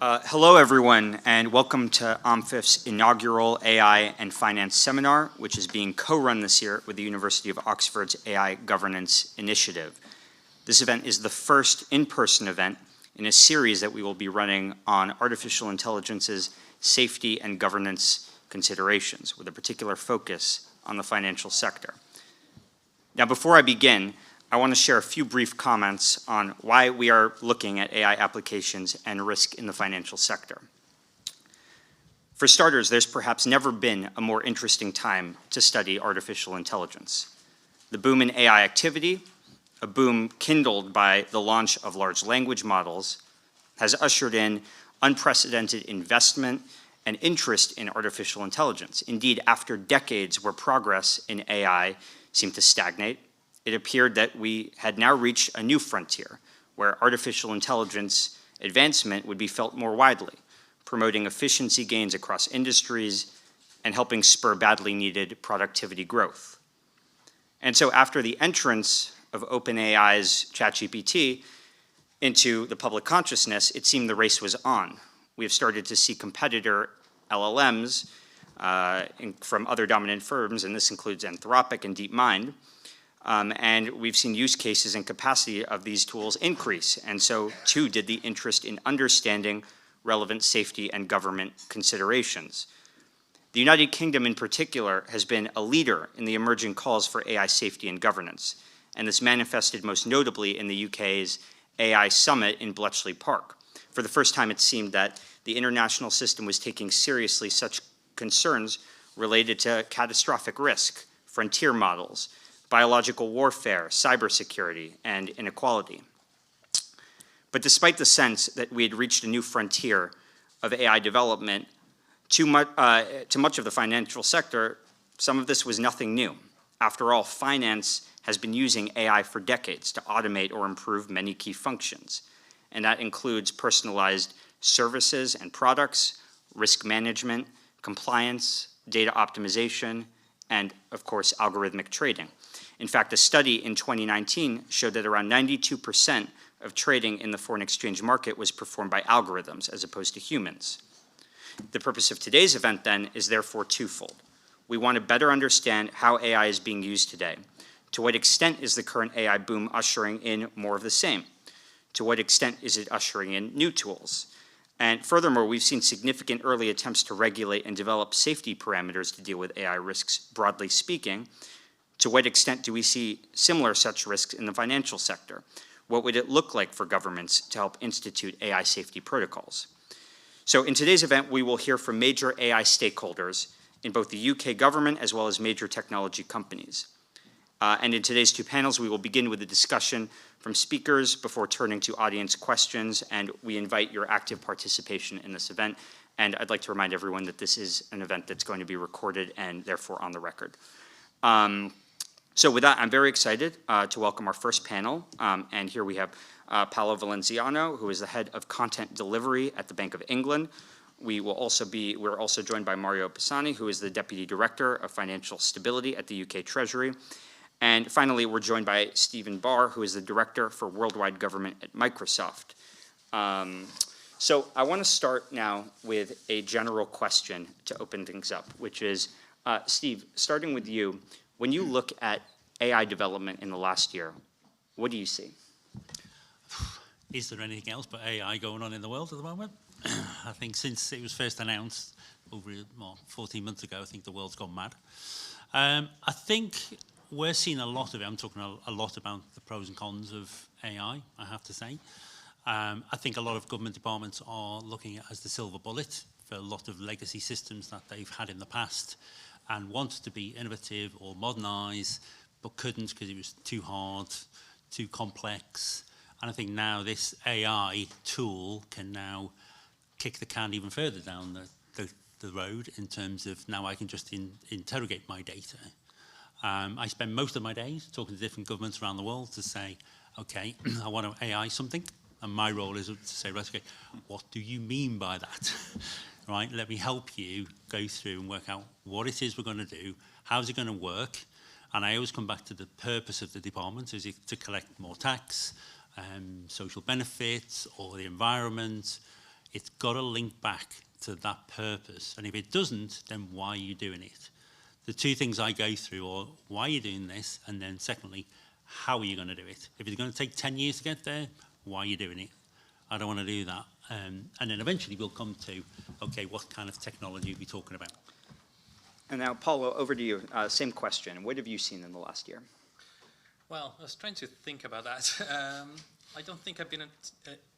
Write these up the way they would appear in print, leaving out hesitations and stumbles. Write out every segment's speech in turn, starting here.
Hello, everyone, and welcome to OMFIF's inaugural AI and Finance Seminar, which is being co-run this year with the University of Oxford's AI Governance Initiative. This event is the first in-person event in a series that we will be running on artificial intelligence's safety and governance considerations, with a particular focus on the financial sector. Now, before I begin, I want to share a few brief comments on why we are looking at AI applications and risk in the financial sector. For starters, there's perhaps never been a more interesting time to study artificial intelligence. The boom in AI activity, a boom kindled by the launch of large language models, has ushered in unprecedented investment and interest in artificial intelligence. Indeed, after decades where progress in AI seemed to stagnate, it appeared that we had now reached a new frontier where artificial intelligence advancement would be felt more widely, promoting efficiency gains across industries and helping spur badly needed productivity growth. And so after the entrance of OpenAI's ChatGPT into the public consciousness, it seemed the race was on. We have started to see competitor LLMs from other dominant firms, and this includes Anthropic and DeepMind, and we've seen use cases and capacity of these tools increase, and so too did the interest in understanding relevant safety and government considerations. The United Kingdom in particular has been a leader in the emerging calls for AI safety and governance, and this manifested most notably in the UK's AI Summit in Bletchley Park. For the first time, it seemed that the international system was taking seriously such concerns related to catastrophic risk, frontier models, biological warfare, cybersecurity, and inequality. But despite the sense that we had reached a new frontier of AI development, to much of the financial sector, some of this was nothing new. After all, finance has been using AI for decades to automate or improve many key functions, and that includes personalized services and products, risk management, compliance, data optimization, and, of course, algorithmic trading. In fact, a study in 2019 showed that around 92% of trading in the foreign exchange market was performed by algorithms as opposed to humans. The purpose of today's event, then, is therefore twofold. We want to better understand how AI is being used today. To what extent is the current AI boom ushering in more of the same? To what extent is it ushering in new tools? And furthermore, we've seen significant early attempts to regulate and develop safety parameters to deal with AI risks, broadly speaking. To what extent do we see similar such risks in the financial sector? What would it look like for governments to help institute AI safety protocols? So in today's event, we will hear from major AI stakeholders in both the UK government as well as major technology companies. And in today's two panels, we will begin with a discussion from speakers before turning to audience questions, and we invite your active participation in this event. And I'd like to remind everyone that this is an event that's going to be recorded and therefore on the record. So with that, I'm very excited to welcome our first panel. And here we have Paolo Valenziano, who is the head of content delivery at the Bank of England. We're also joined by Mario Pisani, who is the Deputy Director of Financial Stability at the UK Treasury. And finally, we're joined by Stephen Barr, who is the Director for Worldwide Government at Microsoft. So I want to start now with a general question to open things up, which is, Steve, starting with you, when you look at AI development in the last year, what do you see? Is there anything else but AI going on in the world at the moment? I think since it was first announced over 14 months ago, I think the world's gone mad. I think we're seeing a lot of it. I'm talking a lot about the pros and cons of AI, I have to say. I think a lot of government departments are looking at it as the silver bullet for a lot of legacy systems that they've had in the past and wanted to be innovative or modernise, but couldn't because it was too hard, too complex. And I think now this AI tool can now kick the can even further down the road in terms of now I can just interrogate my data. I spend most of my days talking to different governments around the world to say, okay, I want to AI something. And my role is to say, right, okay, what do you mean by that? Right, let me help you go through and work out what it is we're going to do, how's it going to work, and I always come back to the purpose of the department, is it to collect more tax, social benefits, or the environment? It's got to link back to that purpose. And if it doesn't, then why are you doing it? The two things I go through are why are you doing this? And then secondly, how are you going to do it? If it's going to take 10 years to get there, why are you doing it? I don't want to do that. And then eventually we'll come to, okay, what kind of technology are we talking about? And now, Paulo, over to you. Same question. What have you seen in the last year? Well, I was trying to think about that. I don't think I've been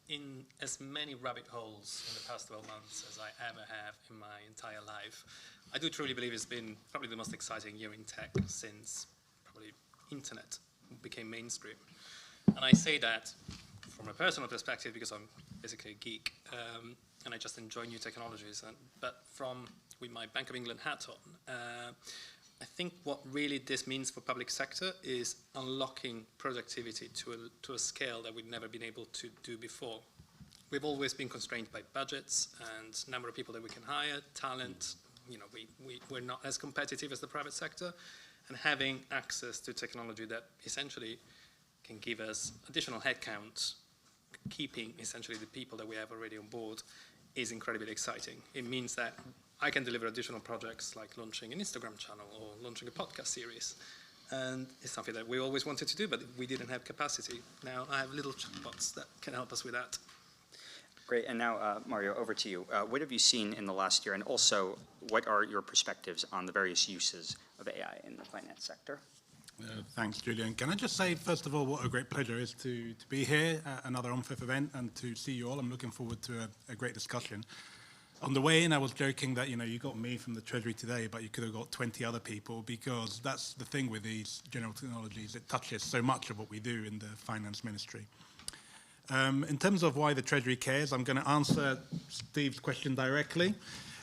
in as many rabbit holes in the past 12 months as I ever have in my entire life. I do truly believe it's been probably the most exciting year in tech since probably internet became mainstream. And I say that from a personal perspective because I'm basically a geek and I just enjoy new technologies. But with my Bank of England hat on, I think what really this means for public sector is unlocking productivity to a scale that we've never been able to do before. We've always been constrained by budgets and number of people that we can hire, talent. You know, we're not as competitive as the private sector, and having access to technology that essentially can give us additional headcount, keeping essentially the people that we have already on board, is incredibly exciting. It means that I can deliver additional projects like launching an Instagram channel or launching a podcast series. And it's something that we always wanted to do, but we didn't have capacity. Now I have little chatbots that can help us with that. Great. And now, Mario, over to you. What have you seen in the last year? And also, what are your perspectives on the various uses of AI in the finance sector? Thanks, Julian. Can I just say, first of all, what a great pleasure it is to be here at another OMFIF event and to see you all. I'm looking forward to a great discussion. On the way in, I was joking that, you got me from the Treasury today, but you could have got 20 other people, because that's the thing with these general technologies. It touches so much of what we do in the finance ministry. In terms of why the Treasury cares, I'm going to answer Steve's question directly,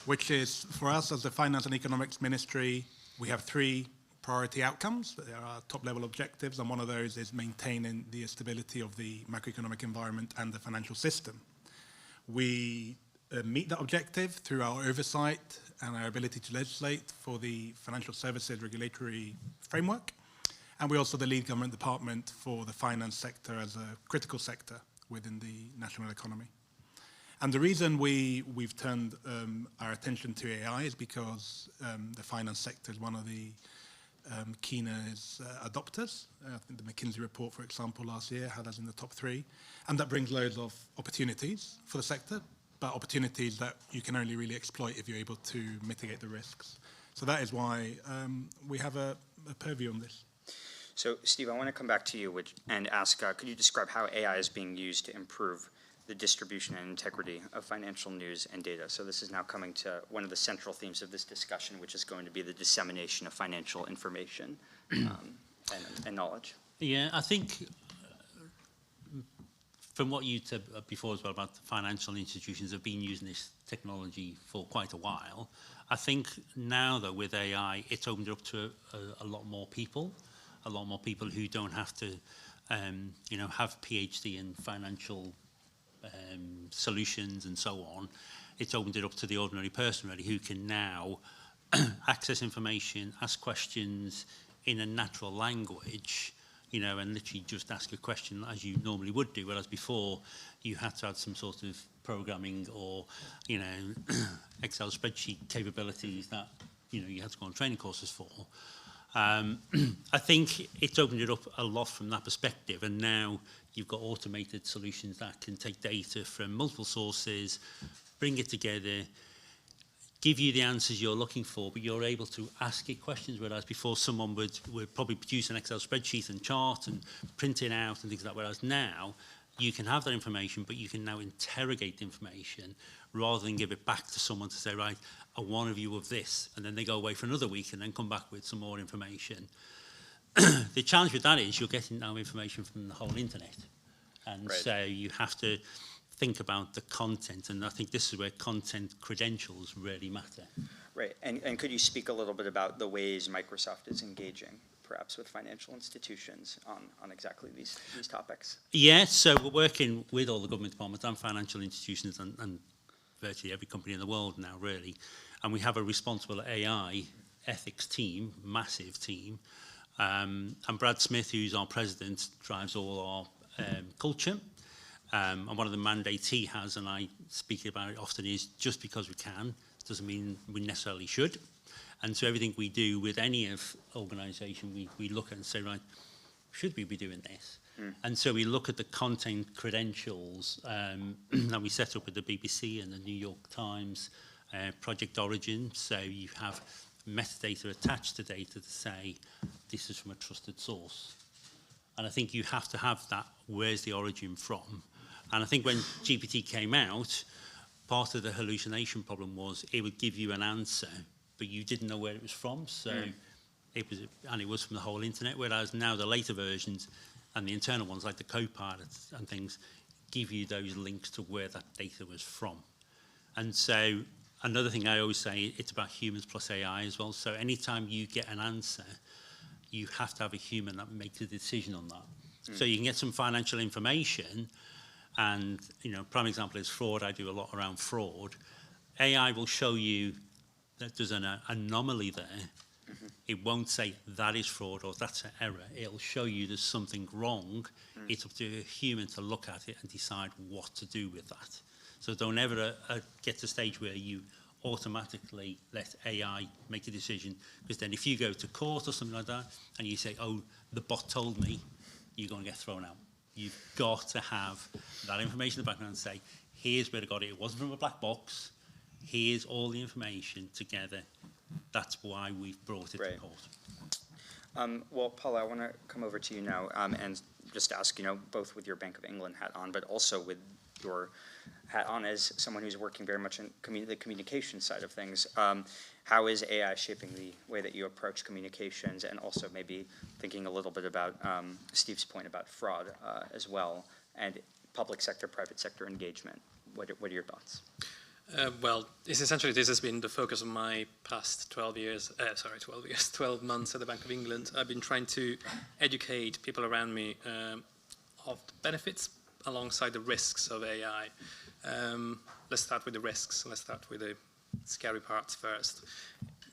which is, for us as the Finance and Economics Ministry, we have three priority outcomes. There are top-level objectives, and one of those is maintaining the stability of the macroeconomic environment and the financial system. We meet that objective through our oversight and our ability to legislate for the financial services regulatory framework. And we're also the lead government department for the finance sector as a critical sector within the national economy. And the reason we've turned our attention to AI is because the finance sector is one of the keenest adopters. I think the McKinsey report, for example, last year had us in the top 3. And that brings loads of opportunities for the sector, but opportunities that you can only really exploit if you're able to mitigate the risks. So that is why we have a purview on this. So, Steve, I want to come back to you and ask, could you describe how AI is being used to improve the distribution and integrity of financial news and data? So this is now coming to one of the central themes of this discussion, which is going to be the dissemination of financial information and knowledge. Yeah, I think from what you said before as well about the financial institutions have been using this technology for quite a while. I think now, though, with AI, it's opened up to a lot more people who don't have to, have PhD in financial solutions and so on. It's opened it up to the ordinary person, really, who can now access information, ask questions in a natural language, and literally just ask a question as you normally would do, whereas before you had to have some sort of programming or, Excel spreadsheet capabilities that, you had to go on training courses for. I think it's opened it up a lot from that perspective, and now you've got automated solutions that can take data from multiple sources, bring it together, give you the answers you're looking for, but you're able to ask it questions, whereas before someone would probably produce an Excel spreadsheet and chart and print it out and things like that, whereas now you can have that information, but you can now interrogate the information rather than give it back to someone to say, right, I want a view of this, and then they go away for another week and then come back with some more information. The challenge with that is you're getting now information from the whole internet. And right. So you have to think about the content, and I think this is where content credentials really matter. Right, and could you speak a little bit about the ways Microsoft is engaging, perhaps with financial institutions on exactly these topics? Yeah, so we're working with all the government departments and financial institutions and virtually every company in the world now, really. And we have a responsible AI ethics team, massive team. And Brad Smith, who's our president, drives all our culture. And one of the mandates he has, and I speak about it often, is just because we can doesn't mean we necessarily should. And so everything we do with any organisation, we look at and say, right, should we be doing this? And so we look at the content credentials that we set up with the BBC and the New York Times, Project Origin. So you have metadata attached to data to say, this is from a trusted source. And I think you have to have that, where's the origin from? And I think when GPT came out, part of the hallucination problem was it would give you an answer, but you didn't know where it was from. So it was from the whole internet, whereas now the later versions and the internal ones like the Copilot and things give you those links to where that data was from. And so another thing I always say, it's about humans plus AI as well. So anytime you get an answer, you have to have a human that makes a decision on that. So you can get some financial information, and prime example is fraud. I do a lot around fraud. AI will show you that there's an anomaly there. It won't say that is fraud or that's an error. It'll show you there's something wrong. It's up to a human to look at it and decide what to do with that. So don't ever get to a stage where you automatically let AI make a decision, because then if you go to court or something like that and you say, oh, the bot told me, you're going to get thrown out. You've got to have that information in the background and say, here's where I got it. It wasn't from a black box. Here's all the information together. That's why we've brought it to court. Well, Paula, I want to come over to you now and just ask, both with your Bank of England hat on, but also with your hat on as someone who's working very much in the communication side of things. How is AI shaping the way that you approach communications, and also maybe thinking a little bit about Steve's point about fraud as well, and public sector, private sector engagement? What are your thoughts? Well, this has been the focus of my past 12 months at the Bank of England. I've been trying to educate people around me of the benefits alongside the risks of AI. Let's start with the risks. Let's start with the scary parts first.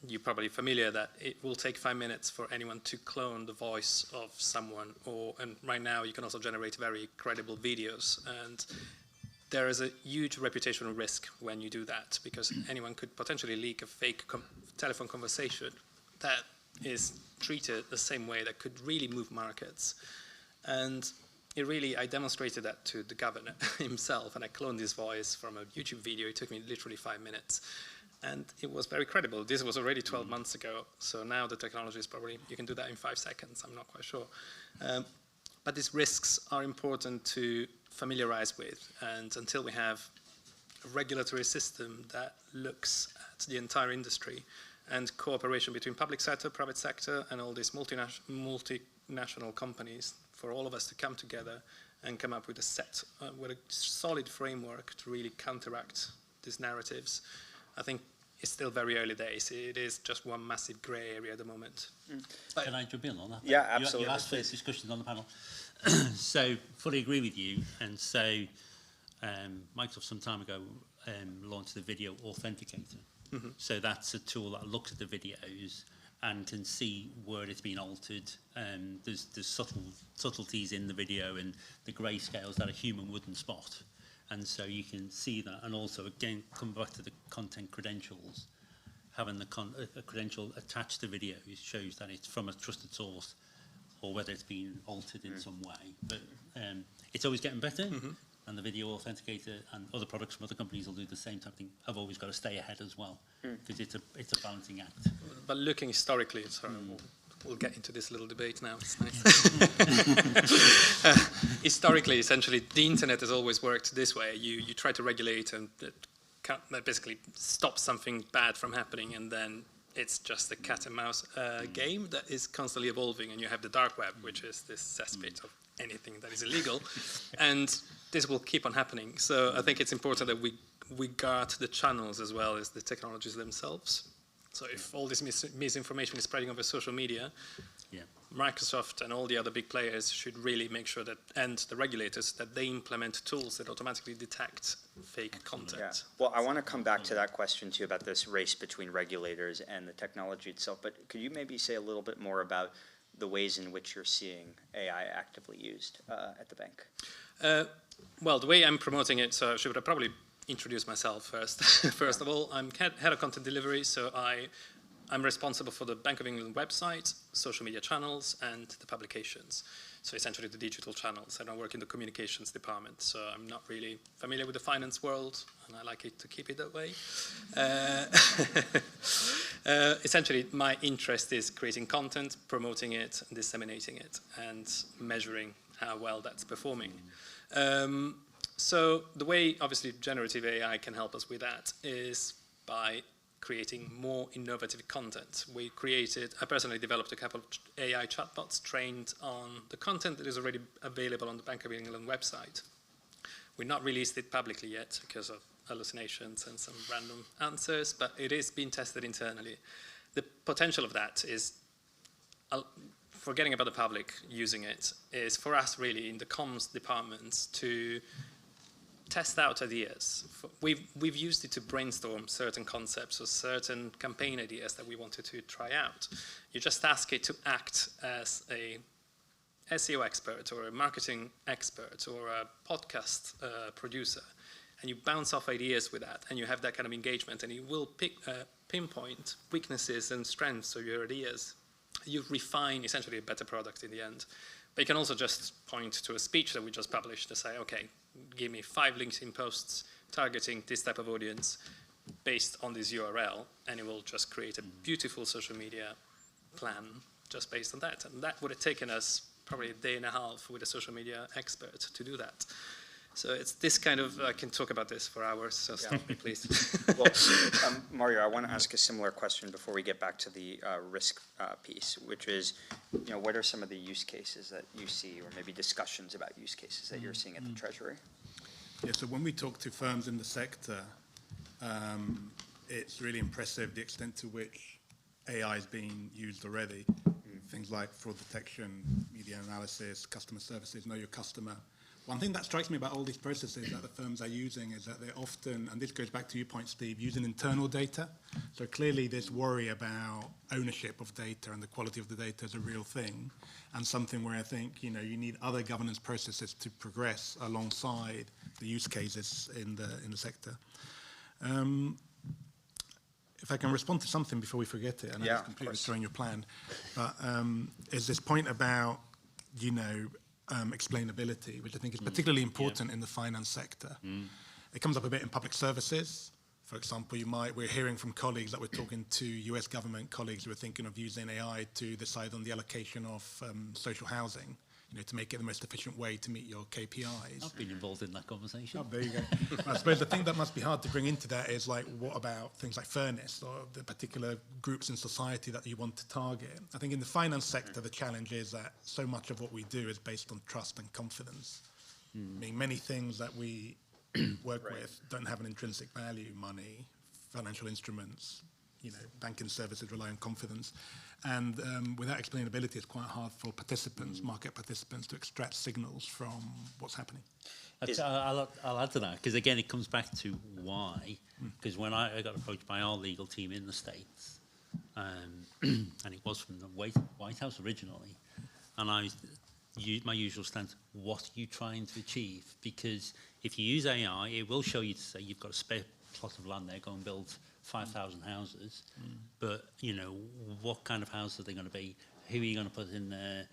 You're probably familiar that it will take 5 minutes for anyone to clone the voice of someone, and right now you can also generate very credible videos. And there is a huge reputational risk when you do that, because anyone could potentially leak a fake telephone conversation that is treated the same way that could really move markets. And I demonstrated that to the governor himself, and I cloned his voice from a YouTube video. It took me literally 5 minutes. And it was very credible. This was already 12 months ago, so now the technology is probably, you can do that in 5 seconds, I'm not quite sure. But these risks are important to familiarize with, and until we have a regulatory system that looks at the entire industry and cooperation between public sector, private sector, and all these multinational companies, for all of us to come together and come up with a solid framework to really counteract these narratives. I think it's still very early days. It is just one massive grey area at the moment. Can I jump in on that? Yeah, absolutely. You asked for this discussion on the panel. So, fully agree with you. And so, Microsoft some time ago launched the video authenticator. So that's a tool that looks at the videos and can see where it's been altered. There's subtleties in the video and the grayscales that a human wouldn't spot. And so you can see that. And also, again, come back to the content credentials. Having a credential attached to video shows that it's from a trusted source, or whether it's been altered in some way. But it's always getting better. And the video authenticator and other products from other companies will do the same type of thing. I've always got to stay ahead as well, because it's a balancing act. But looking historically, we'll get into this little debate now. It's nice. Historically, essentially, the internet has always worked this way. You try to regulate and basically stop something bad from happening, and then it's just a cat and mouse game that is constantly evolving. And you have the dark web, which is this cesspit of anything that is illegal, and this will keep on happening. So I think it's important that we guard the channels as well as the technologies themselves. So if all this misinformation is spreading over social media, Microsoft and all the other big players should really make sure that, and the regulators, that they implement tools that automatically detect fake content. Yeah. Well, I want to come back to that question too, about this race between regulators and the technology itself, but could you maybe say a little bit more about the ways in which you're seeing AI actively used at the bank? Well, the way I'm promoting it, so I should probably introduce myself first. First of all, I'm head of content delivery, so I'm responsible for the Bank of England website, social media channels, and the publications. So essentially the digital channels. I don't work in the communications department, so I'm not really familiar with the finance world, and I like it to keep it that way. Essentially, my interest is creating content, promoting it, disseminating it, and measuring how well that's performing. So the way, obviously, generative AI can help us with that is by creating more innovative content. I personally developed a couple of AI chatbots trained on the content that is already available on the Bank of England website. We've not released it publicly yet because of hallucinations and some random answers, but it is being tested internally. The potential of that is, forgetting about the public using it, is for us really in the comms departments to test out ideas. We've used it to brainstorm certain concepts or certain campaign ideas that we wanted to try out. You just ask it to act as a SEO expert or a marketing expert or a podcast producer, and you bounce off ideas with that, and you have that kind of engagement, and it will pinpoint weaknesses and strengths of your ideas. You refine essentially a better product in the end. But you can also just point to a speech that we just published to say, okay, give me 5 LinkedIn posts targeting this type of audience based on this URL, and it will just create a beautiful social media plan just based on that. And that would have taken us probably a day and a half with a social media expert to do that. So it's this kind of, I can talk about this for hours, so stop me, please. Well, Mario, I want to ask a similar question before we get back to the risk piece, which is, what are some of the use cases that you see, or maybe discussions about use cases that you're seeing at the Treasury? Yeah, so when we talk to firms in the sector, it's really impressive the extent to which AI is being used already. Things like fraud detection, media analysis, customer services, know your customer. One thing that strikes me about all these processes that the firms are using is that they're often, and this goes back to your point, Steve, using internal data. So clearly this worry about ownership of data and the quality of the data is a real thing, and something where I think you need other governance processes to progress alongside the use cases in the sector. If I can respond to something before we forget it, and I'm completely destroying your plan, but is this point about explainability, which I think is particularly important in the finance sector. It comes up a bit in public services. For example, we're hearing from colleagues that we're talking to US government colleagues who are thinking of using AI to decide on the allocation of social housing, to make it the most efficient way to meet your KPIs. I've been involved in that conversation. Oh, there you go. I suppose the thing that must be hard to bring into that is what about things like fairness or the particular groups in society that you want to target? I think in the finance sector, the challenge is that so much of what we do is based on trust and confidence. I mean, many things that we work with don't have an intrinsic value, money, financial instruments, banking services rely on confidence. And without explainability, it's quite hard for participants, market participants, to extract signals from what's happening. I'll add to that, because again, it comes back to why. Because when I got approached by our legal team in the States, and it was from the White House originally, and I used my usual stance, what are you trying to achieve? Because if you use AI, it will show you to say you've got a spare plot of land there, go and build 5,000 houses, but what kind of house are they going to be? Who are you going to put in there?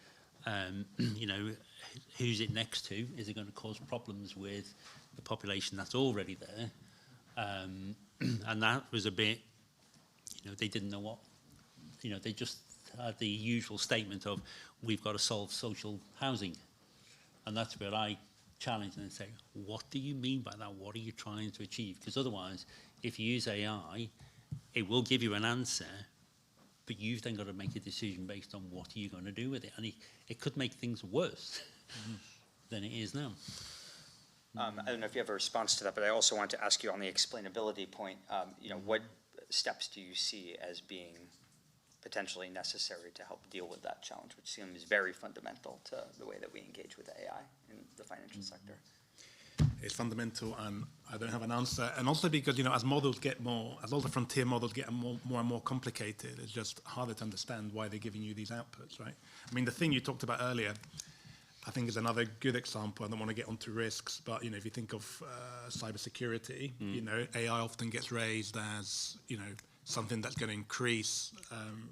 Who's it next to? Is it going to cause problems with the population that's already there? And that was a bit, they didn't know what, they just had the usual statement of, we've got to solve social housing. And that's where I challenge them and say, what do you mean by that? What are you trying to achieve? Because otherwise, if you use AI, it will give you an answer, but you've then got to make a decision based on what are you going to do with it. And it could make things worse than it is now. I don't know if you have a response to that, but I also want to ask you on the explainability point, what steps do you see as being potentially necessary to help deal with that challenge, which seems very fundamental to the way that we engage with AI in the financial sector? It's fundamental, and I don't have an answer. And also because, as models get as all the frontier models get more and more complicated, it's just harder to understand why they're giving you these outputs, right? I mean, the thing you talked about earlier, I think is another good example. I don't want to get onto risks, but if you think of cybersecurity, AI often gets raised as something that's going to increase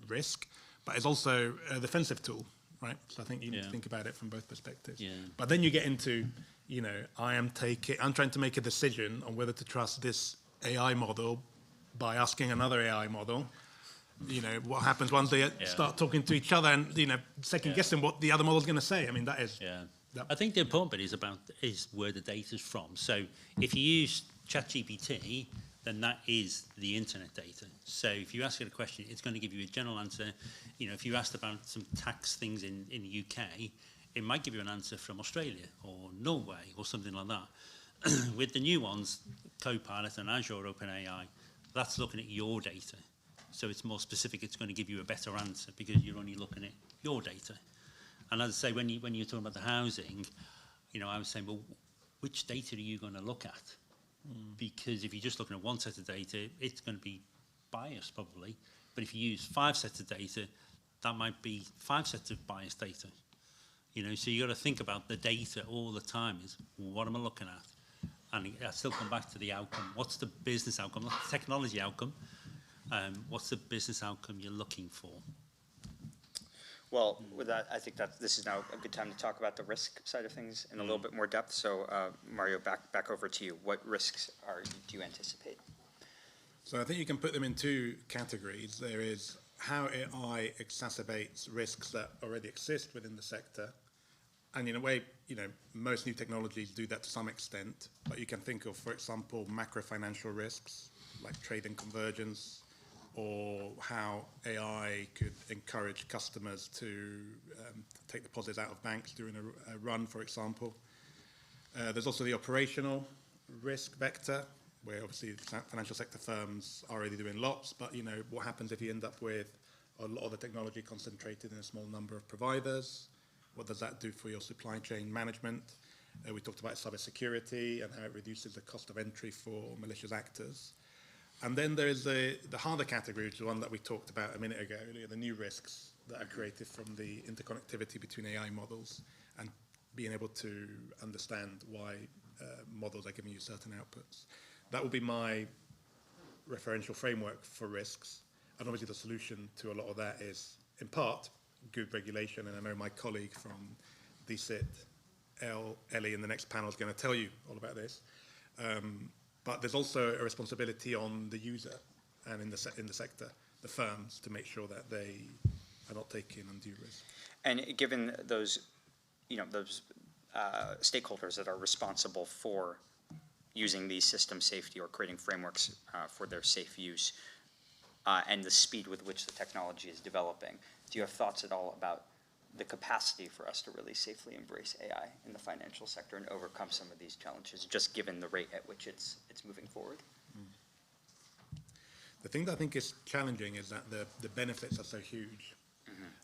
risk, but it's also a defensive tool, right? So I think you need to think about it from both perspectives. Yeah. But then you get into, I'm trying to make a decision on whether to trust this AI model by asking another AI model. What happens once they start talking to each other and, second guessing what the other model is going to say. I mean, that is... Yeah. I think the important bit is where the data's from. So if you use ChatGPT, then that is the internet data. So if you ask it a question, it's going to give you a general answer. If you asked about some tax things in the UK, it might give you an answer from Australia or Norway or something like that. With the new ones, Copilot and Azure OpenAI, that's looking at your data. So it's more specific, it's going to give you a better answer because you're only looking at your data. And as I say, when you're talking about the housing, I was saying, well, which data are you going to look at? Because if you're just looking at one set of data, it's going to be biased probably. But if you use 5 sets of data, that might be 5 sets of biased data. So you got to think about the data all the time is, what am I looking at? And I still come back to the outcome. What's the business outcome, not the technology outcome? What's the business outcome you're looking for? Well, with that, I think that this is now a good time to talk about the risk side of things in a little bit more depth. So, Mario, back over to you. What risks do you anticipate? So I think you can put them in 2 categories. There is how AI exacerbates risks that already exist within the sector. And in a way, most new technologies do that to some extent. But you can think of, for example, macro financial risks like trade and convergence, or how AI could encourage customers to take deposits out of banks during a run, for example. There's also the operational risk vector, where obviously financial sector firms are already doing lots, but what happens if you end up with a lot of the technology concentrated in a small number of providers? What does that do for your supply chain management? We talked about cybersecurity and how it reduces the cost of entry for malicious actors. And then there is the harder category, which is the one that we talked about a minute ago earlier, the new risks that are created from the interconnectivity between AI models and being able to understand why models are giving you certain outputs. That will be my referential framework for risks. And obviously the solution to a lot of that is, in part, good regulation. And I know my colleague from DCIT, Ellie, in the next panel is going to tell you all about this. But there's also a responsibility on the user and in the sector, the firms, to make sure that they are not taking undue risk. And given those, stakeholders that are responsible for using these system safety or creating frameworks for their safe use, and the speed with which the technology is developing, do you have thoughts at all about the capacity for us to really safely embrace AI in the financial sector and overcome some of these challenges, just given the rate at which it's moving forward? The thing that I think is challenging is that the benefits are so huge.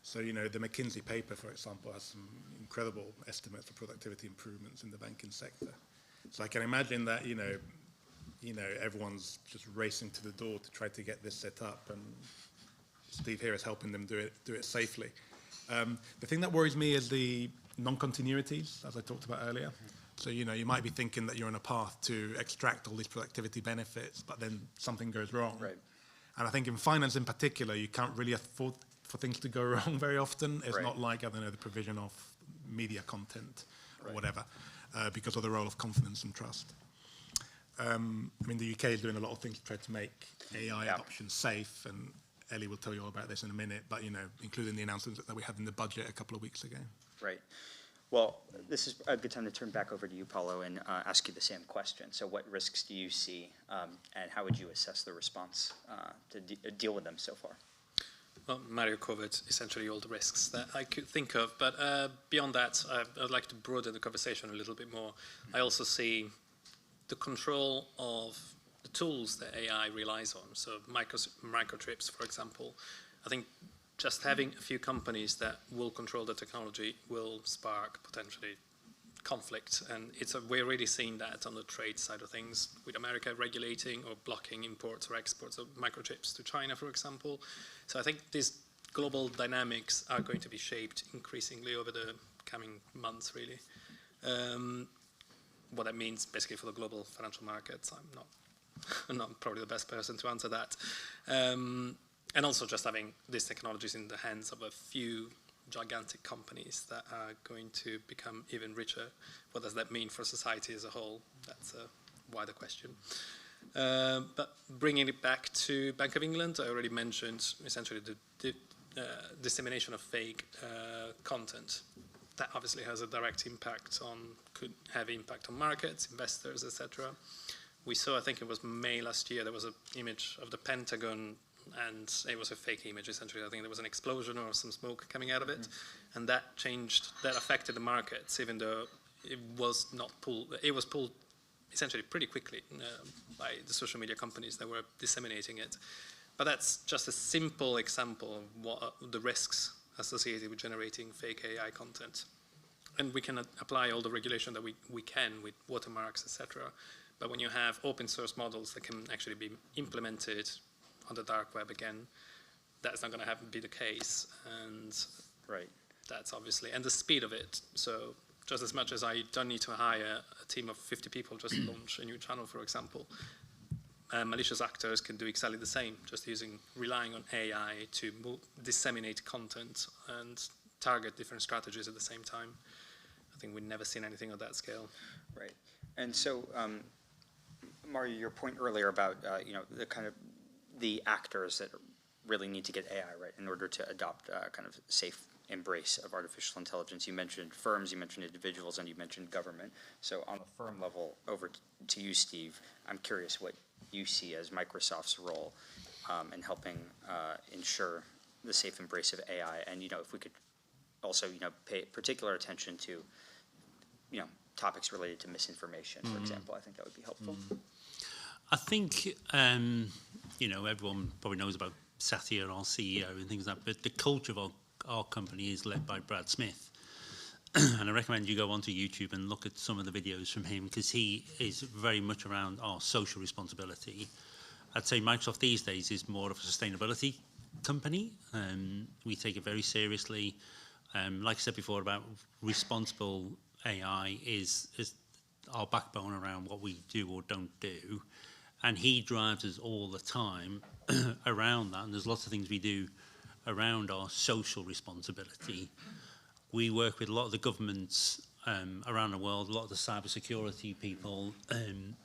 So, the McKinsey paper, for example, has some incredible estimates for productivity improvements in the banking sector. So I can imagine that, everyone's just racing to the door to try to get this set up, and Steve here is helping them do it safely. The thing that worries me is the non-continuities, as I talked about earlier. So, you might be thinking that you're on a path to extract all these productivity benefits, but then something goes wrong. Right. And I think in finance in particular, you can't really afford for things to go wrong very often. It's Right. not like, the provision of media content or whatever, because of the role of confidence and trust. The UK is doing a lot of things to try to make AI adoption safe, and Ellie will tell you all about this in a minute, but, including the announcements that we had in the budget a couple of weeks ago. Right. Well, this is a good time to turn back over to you, Paulo, and ask you the same question. So what risks do you see, and how would you assess the response to deal with them so far? Well, Mario covered essentially all the risks that I could think of, but beyond that, I'd like to broaden the conversation a little bit more. I also see the control of the tools that AI relies on, so microchips, for example. I think just having a few companies that will control the technology will spark potentially conflict, and we're already seeing that on the trade side of things, with America regulating or blocking imports or exports of microchips to China, for example. So I think these global dynamics are going to be shaped increasingly over the coming months, really. What that means basically for the global financial markets, I'm not probably the best person to answer that. And also just having these technologies in the hands of a few gigantic companies that are going to become even richer. What does that mean for society as a whole? That's a wider question. But bringing it back to Bank of England, I already mentioned essentially the dissemination of fake content. That obviously has a direct impact could have impact on markets, investors, etc. We saw, I think it was May last year, there was an image of the Pentagon, and it was a fake image essentially. I think there was an explosion or some smoke coming out of it, and that affected the markets, even though it was not pulled. It was pulled essentially pretty quickly by the social media companies that were disseminating it. But that's just a simple example of what the risks associated with generating fake AI content. And we can apply all the regulation that we can with watermarks, etc. But when you have open source models that can actually be implemented on the dark web again, that's not going to be the case. And Right. that's obviously, and the speed of it. So just as much as I don't need to hire a team of 50 people just to launch a new channel, for example, malicious actors can do exactly the same, just relying on AI to disseminate content and target different strategies at the same time. I think we've never seen anything of that scale. Right. And so, Mario, your point earlier about the actors that really need to get AI right in order to adopt kind of safe embrace of artificial intelligence. You mentioned firms, you mentioned individuals, and you mentioned government. So on the firm level, over to you, Steve, I'm curious what you see as Microsoft's role in helping ensure the safe embrace of AI. And, if we could also, pay particular attention to, topics related to misinformation, for example, I think that would be helpful. I think, everyone probably knows about Satya, our CEO, and things like that, but the culture of our company is led by Brad Smith. And I recommend you go onto YouTube and look at some of the videos from him, because he is very much around our social responsibility. I'd say Microsoft these days is more of a sustainability company. We take it very seriously. Like I said before about responsible AI is our backbone around what we do or don't do. And he drives us all the time around that. And there's lots of things we do around our social responsibility. We work with a lot of the governments around the world, a lot of the cybersecurity people.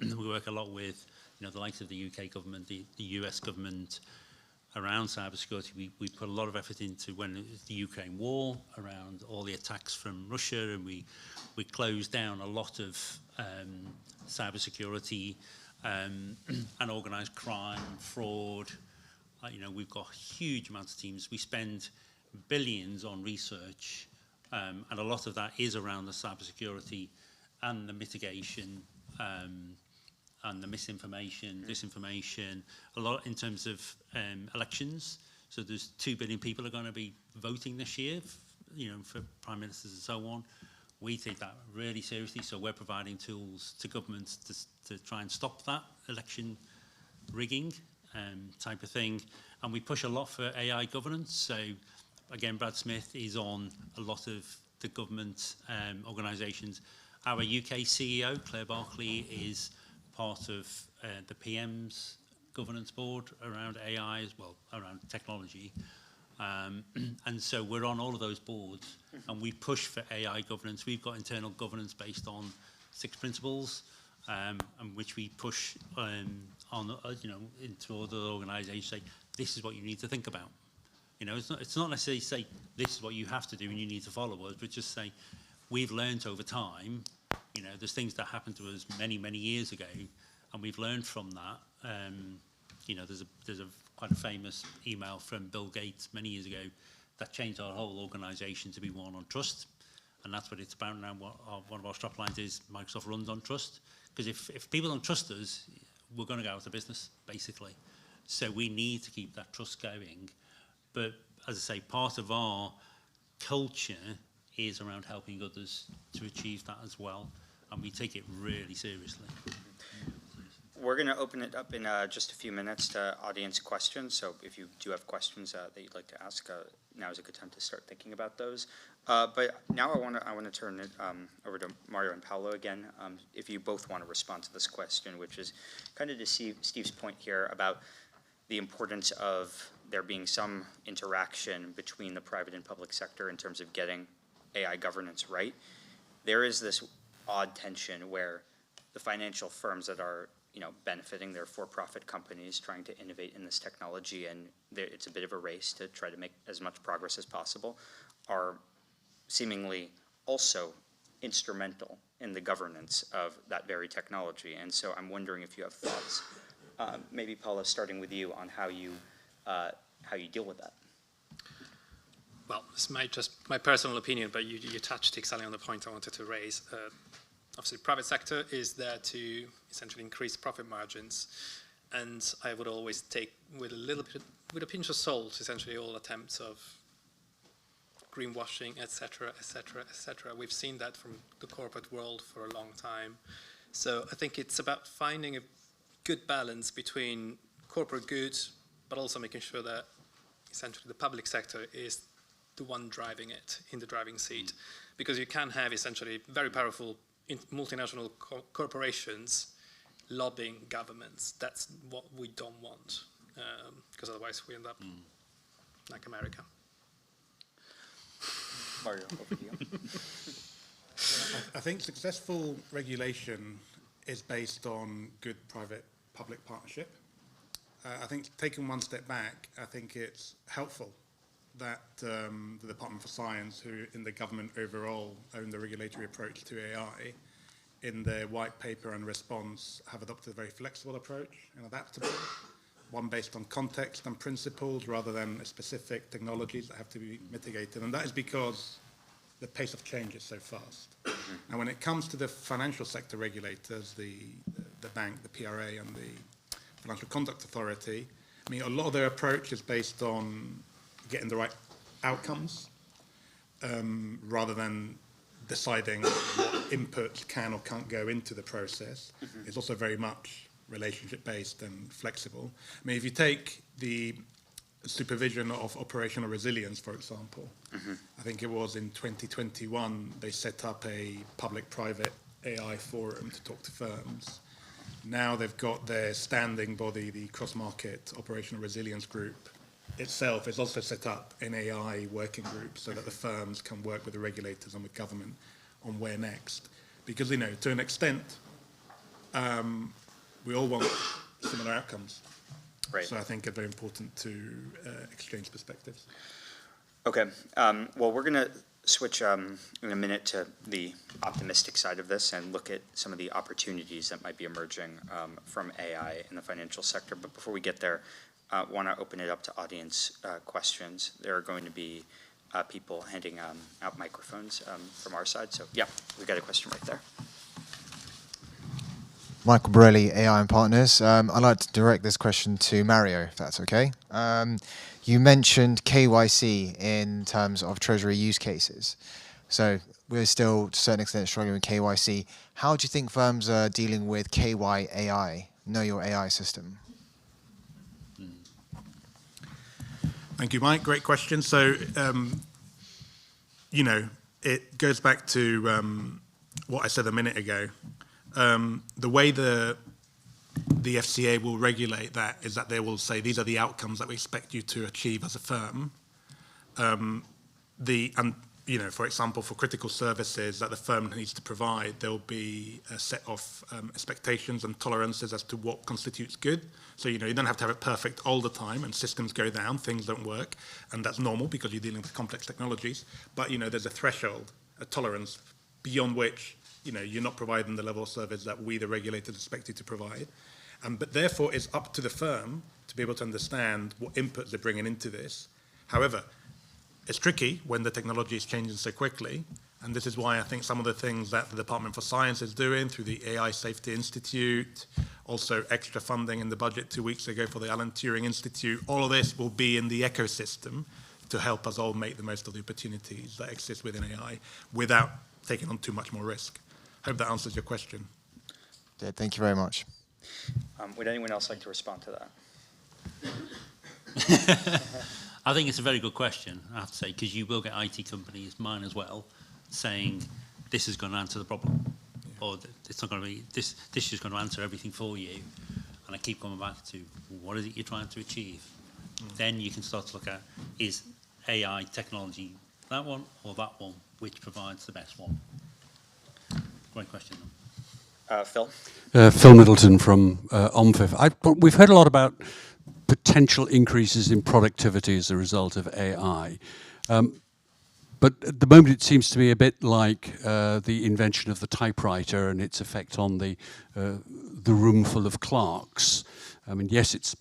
We work a lot with, the likes of the UK government, the US government around cybersecurity. We put a lot of effort into when it was the Ukraine war, around all the attacks from Russia, and we closed down a lot of cybersecurity and organised crime, fraud. We've got huge amounts of teams. We spend billions on research, and a lot of that is around the cybersecurity and the mitigation and the misinformation, disinformation, a lot in terms of elections. So there's 2 billion people are going to be voting this year, for prime ministers and so on. We take that really seriously, so we're providing tools to governments to try and stop that election rigging type of thing. And we push a lot for AI governance. So again, Brad Smith is on a lot of the government organisations. Our UK CEO, Claire Barclay, is part of the PM's governance board around AI as well, around technology. And so we're on all of those boards, and we push for AI governance. We've got internal governance based on 6 principles, and which we push on, into other organisations. Say, this is what you need to think about. It's not necessarily say this is what you have to do and you need to follow us, but just say we've learned over time. There's things that happened to us many, many years ago, and we've learned from that. There's a quite a famous email from Bill Gates many years ago that changed our whole organisation to be one on trust, and that's what it's about now. One of our strap lines is Microsoft runs on trust, because if people don't trust us, we're going to go out of business, basically. So we need to keep that trust going. But as I say, part of our culture is around helping others to achieve that as well, and we take it really seriously. we're going to open it up in just a few minutes to audience questions. So if you do have questions that you'd like to ask, now is a good time to start thinking about those. But now I want to turn it over to Mario and Paolo again. If you both want to respond to this question, which is kind of to Steve's point here about the importance of there being some interaction between the private and public sector in terms of getting AI governance right. There is this odd tension where the financial firms that are benefiting, they're for-profit companies trying to innovate in this technology, and it's a bit of a race to try to make as much progress as possible, are seemingly also instrumental in the governance of that very technology. And so I'm wondering if you have thoughts, maybe Paula, starting with you, on how you deal with that. Well, this might just my personal opinion, but you touched exactly on the point I wanted to raise. Obviously, the private sector is there to essentially increase profit margins, and I would always take with a pinch of salt, essentially all attempts of greenwashing, etc., etc., etc. We've seen that from the corporate world for a long time. So I think it's about finding a good balance between corporate good, but also making sure that essentially the public sector is the one driving it, in the driving seat. Because you can have essentially very powerful multinational corporations lobbying governments. That's what we don't want, because otherwise we end up like America. Mario, over to you. I think successful regulation is based on good private-public partnership. I think taking one step back, I think it's helpful that the Department for Science, who in the government overall own the regulatory approach to AI, in their white paper and response have adopted a very flexible approach and adaptable, one based on context and principles rather than specific technologies that have to be mitigated. And that is because the pace of change is so fast. And when it comes to the financial sector regulators, the bank, the PRA, and the Financial Conduct Authority, I mean, a lot of their approach is based on getting the right outcomes rather than deciding what inputs can or can't go into the process. It's also very much relationship-based and flexible. I mean, if you take the supervision of operational resilience, for example, I think it was in 2021 they set up a public-private AI forum to talk to firms. Now they've got their standing body, the Cross-Market Operational Resilience Group itself is also set up an AI working group so that the firms can work with the regulators and with government on where next. Because, to an extent, we all want similar outcomes. Right. So I think it's very important to exchange perspectives. Okay. Well, we're going to switch in a minute to the optimistic side of this and look at some of the opportunities that might be emerging from AI in the financial sector. But before we get there, I want to open it up to audience questions. There are going to be people handing out microphones from our side. So, yeah, we've got a question right there. Michael Borelli, AI and Partners. I'd like to direct this question to Mario, if that's okay. You mentioned KYC in terms of Treasury use cases. So we're still, to a certain extent, struggling with KYC. How do you think firms are dealing with KYAI, Know Your AI system? Thank you, Mike. Great question. So, it goes back to what I said a minute ago. The way the FCA will regulate that is that they will say these are the outcomes that we expect you to achieve as a firm. For example, for critical services that the firm needs to provide, there will be a set of expectations and tolerances as to what constitutes good. So, you don't have to have it perfect all the time, and systems go down, things don't work, and that's normal because you're dealing with complex technologies. But, there's a threshold, a tolerance beyond which, you're not providing the level of service that we, the regulators, expect you to provide. But therefore, it's up to the firm to be able to understand what inputs they're bringing into this. However, it's tricky when the technology is changing so quickly, and this is why I think some of the things that the Department for Science is doing through the AI Safety Institute, also extra funding in the budget 2 weeks ago for the Alan Turing Institute, all of this will be in the ecosystem to help us all make the most of the opportunities that exist within AI without taking on too much more risk. Hope that answers your question. Thank you very much. Would anyone else like to respond to that? I think it's a very good question, I have to say, because you will get IT companies, mine as well, saying this is going to answer the problem, or it's not going to be, this is going to answer everything for you. And I keep coming back to, what is it you're trying to achieve? Then you can start to look at, is AI technology that one or that one, which provides the best one? Great question. Phil? Phil Middleton from OMFIF. We've heard a lot about potential increases in productivity as a result of AI. But at the moment, it seems to be a bit like the invention of the typewriter and its effect on the room full of clerks. I mean, yes, it's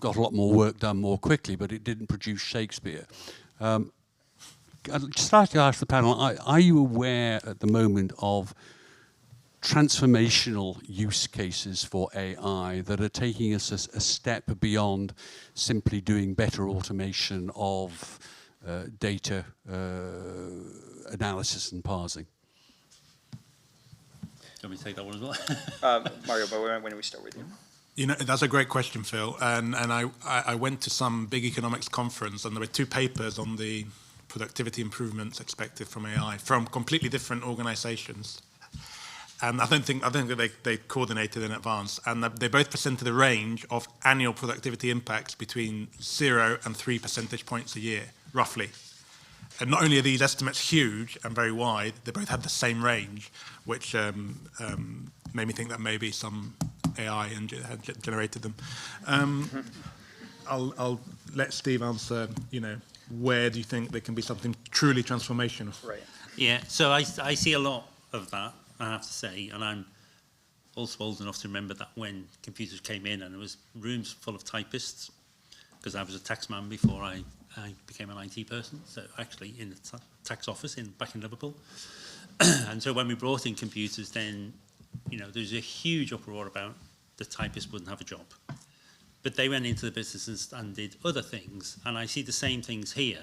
got a lot more work done more quickly, but it didn't produce Shakespeare. I'd just like to ask the panel, are you aware at the moment of transformational use cases for AI that are taking us a step beyond simply doing better automation of data analysis and parsing? Can we take that one as well? Mario, but when do we start with you? You know, that's a great question, Phil. And I went to some big economics conference, and there were two papers on the productivity improvements expected from AI from completely different organizations. And I think that they coordinated in advance, and they both presented a range of annual productivity impacts between 0 and 3 percentage points a year, roughly. And not only are these estimates huge and very wide, they both had the same range, which made me think that maybe some AI had generated them. I'll let Steve answer, you know, where do you think there can be something truly transformational? Right. Yeah, so I see a lot of that, I have to say, and I'm also old enough to remember that when computers came in and there was rooms full of typists, because I was a tax man before I became an IT person, so actually in the tax office back in Liverpool. And so when we brought in computers, then, you know, there's a huge uproar about the typists wouldn't have a job. But they went into the business and did other things, and I see the same things here.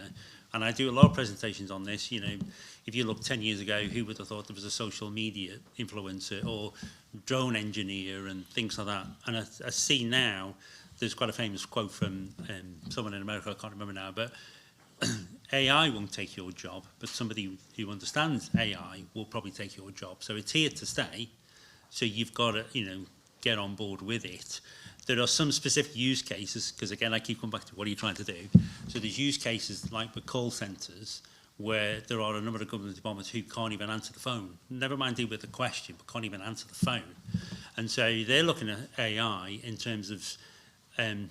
And I do a lot of presentations on this. You know, if you look 10 years ago, who would have thought there was a social media influencer or drone engineer and things like that? And I see now, there's quite a famous quote from someone in America, I can't remember now, but AI won't take your job, but somebody who understands AI will probably take your job. So it's here to stay. So you've got to, you know, get on board with it. There are some specific use cases, because again, I keep coming back to what are you trying to do? So there's use cases like the call centres, where there are a number of government departments who can't even answer the phone. Never mind deal with the question, but can't even answer the phone. And so they're looking at AI in terms of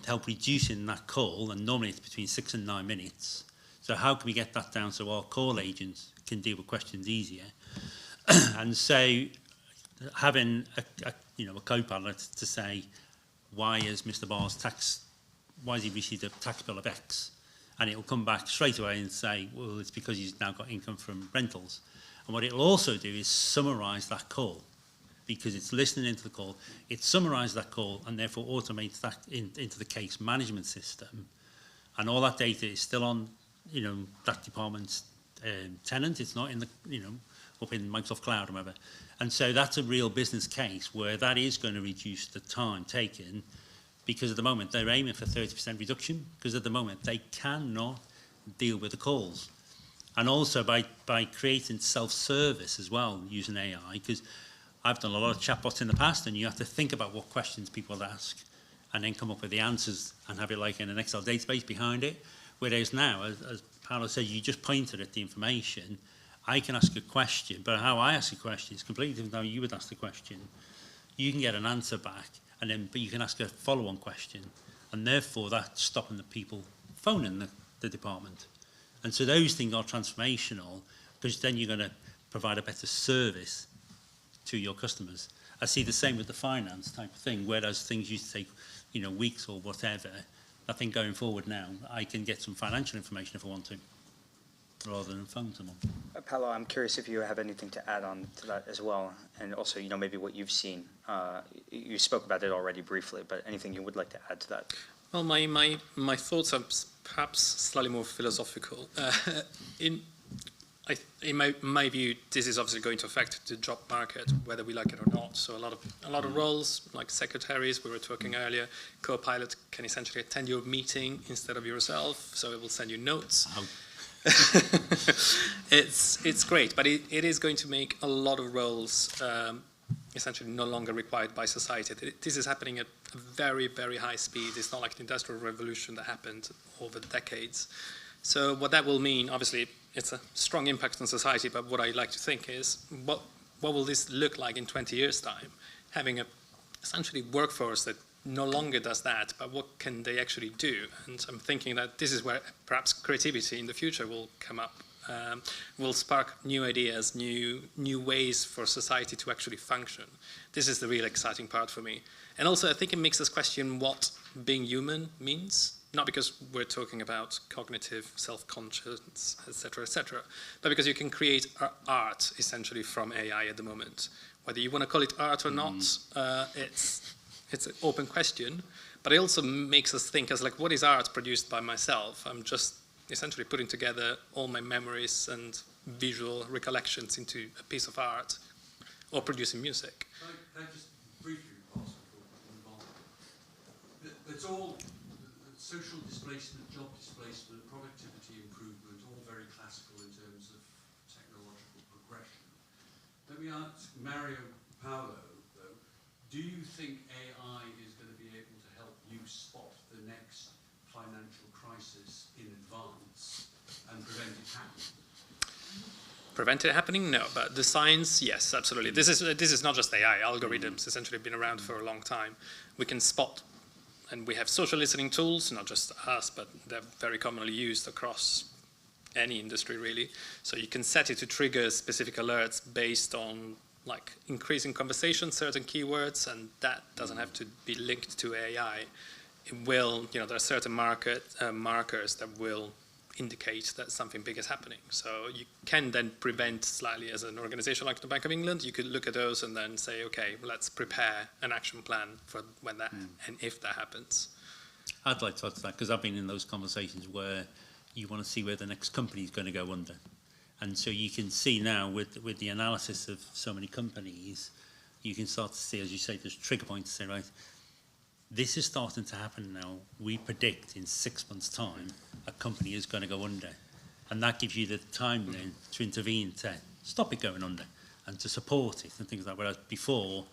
help reducing that call, and normally it's between 6 and 9 minutes. So how can we get that down so our call agents can deal with questions easier? And so having a co-pilot to say, why has Mr. Barr's why has he received a tax bill of X? And it'll come back straight away and say, well, it's because he's now got income from rentals. And what it'll also do is summarise that call, because it's listening into the call, it summarises that call and therefore automates that into the case management system. And all that data is still on, you know, that department's tenant. It's not in the, you know, up in Microsoft Cloud or whatever. And so that's a real business case where that is going to reduce the time taken, because at the moment they're aiming for 30% reduction, because at the moment they cannot deal with the calls. And also by creating self-service as well using AI, because I've done a lot of chatbots in the past, and you have to think about what questions people ask and then come up with the answers and have it like in an Excel database behind it. Whereas now, as Paolo said, you just pointed at the information. I can ask a question, but how I ask a question is completely different than how you would ask the question. You can get an answer back, but you can ask a follow-on question, and therefore that's stopping the people phoning the department. And so those things are transformational, because then you're going to provide a better service to your customers. I see the same with the finance type of thing, whereas things used to take, you know, weeks or whatever. I think going forward now, I can get some financial information if I want to, rather than phone someone. Paolo, I'm curious if you have anything to add on to that as well, and also, you know, maybe what you've seen. You spoke about it already briefly, but anything you would like to add to that? Well, my thoughts are perhaps slightly more philosophical. in my view, this is obviously going to affect the job market, whether we like it or not. So a lot of roles, like secretaries, we were talking earlier, co-pilot can essentially attend your meeting instead of yourself, so it will send you notes. It's great, but it is going to make a lot of roles essentially no longer required by society. This is happening at a very, very high speed. It's not like the Industrial Revolution that happened over decades. So what that will mean, obviously, it's a strong impact on society, but what I like to think is, what will this look like in 20 years' time? Having a essentially workforce that no longer does that, but what can they actually do? And I'm thinking that this is where perhaps creativity in the future will come up, will spark new ideas, new ways for society to actually function. This is the real exciting part for me. And also I think it makes us question what being human means, not because we're talking about cognitive self-conscious, etc., but because you can create art essentially from AI at the moment. Whether you want to call it art or not, it's an open question, but it also makes us think as like, what is art produced by myself? I'm just essentially putting together all my memories and visual recollections into a piece of art, or producing music. Can I just briefly ask it's all social displacement, job displacement, productivity improvement, all very classical in terms of technological progression. Let me ask Mario Paolo, though, do you think AI is going to be able to help you spot the next financial crisis in advance and prevent it happening? Prevent it happening? No, but the science, yes, absolutely. This is not just AI. Algorithms essentially have been around for a long time. We can spot, and we have social listening tools, not just us, but they're very commonly used across any industry, really. So you can set it to trigger specific alerts based on like increasing conversation, certain keywords, and that doesn't have to be linked to AI. It will, there are certain markers that will indicate that something big is happening. So you can then prevent slightly as an organization like the Bank of England. You could look at those and then say, okay, let's prepare an action plan for when that and if that happens. I'd like to add to that because I've been in those conversations where you want to see where the next company is going to go under. And so you can see now with the analysis of so many companies, you can start to see, as you say, there's trigger points to say, right, this is starting to happen now. We predict in 6 months' time a company is going to go under. And that gives you the time then to intervene, to stop it going under and to support it and things like that. Whereas before,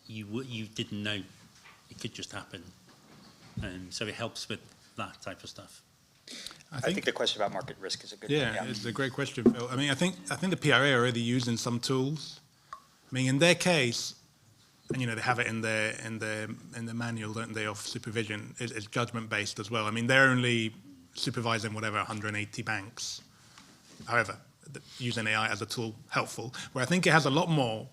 you didn't know it could just happen. And so it helps with that type of stuff. I think the question about market risk is a good one. Yeah, it's a great question, Phil. I mean, I think the PRA are already using some tools. I mean, in their case, and they have it in the manual, don't they, of supervision, it's judgment based as well. I mean, they're only supervising 180 banks. However, using AI as a tool helpful. Where I think it has a lot more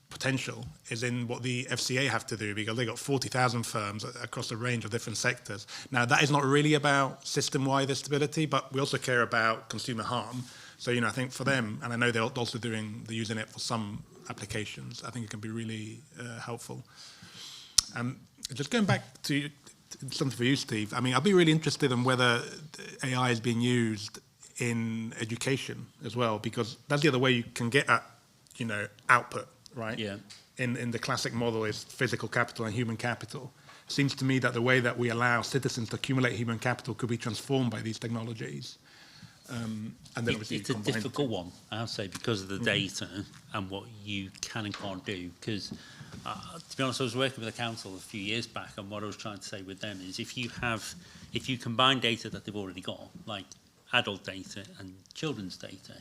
potential is in what the FCA have to do, because they got 40,000 firms across a range of different sectors. Now, that is not really about system-wide stability, but we also care about consumer harm. So, I think for them, and I know they're also using it for some applications, I think it can be really helpful. Just going back to something for you, Steve, I mean, I'll be really interested in whether AI is being used in education as well, because that's the other way you can get at, output, right? Yeah. In the classic model is physical capital and human capital. It seems to me that the way that we allow citizens to accumulate human capital could be transformed by these technologies. And then obviously it's a difficult one, I'll say, because of the data and what you can and can't do. Because, to be honest, I was working with a council a few years back, and what I was trying to say with them is if you combine data that they've already got, like adult data and children's data,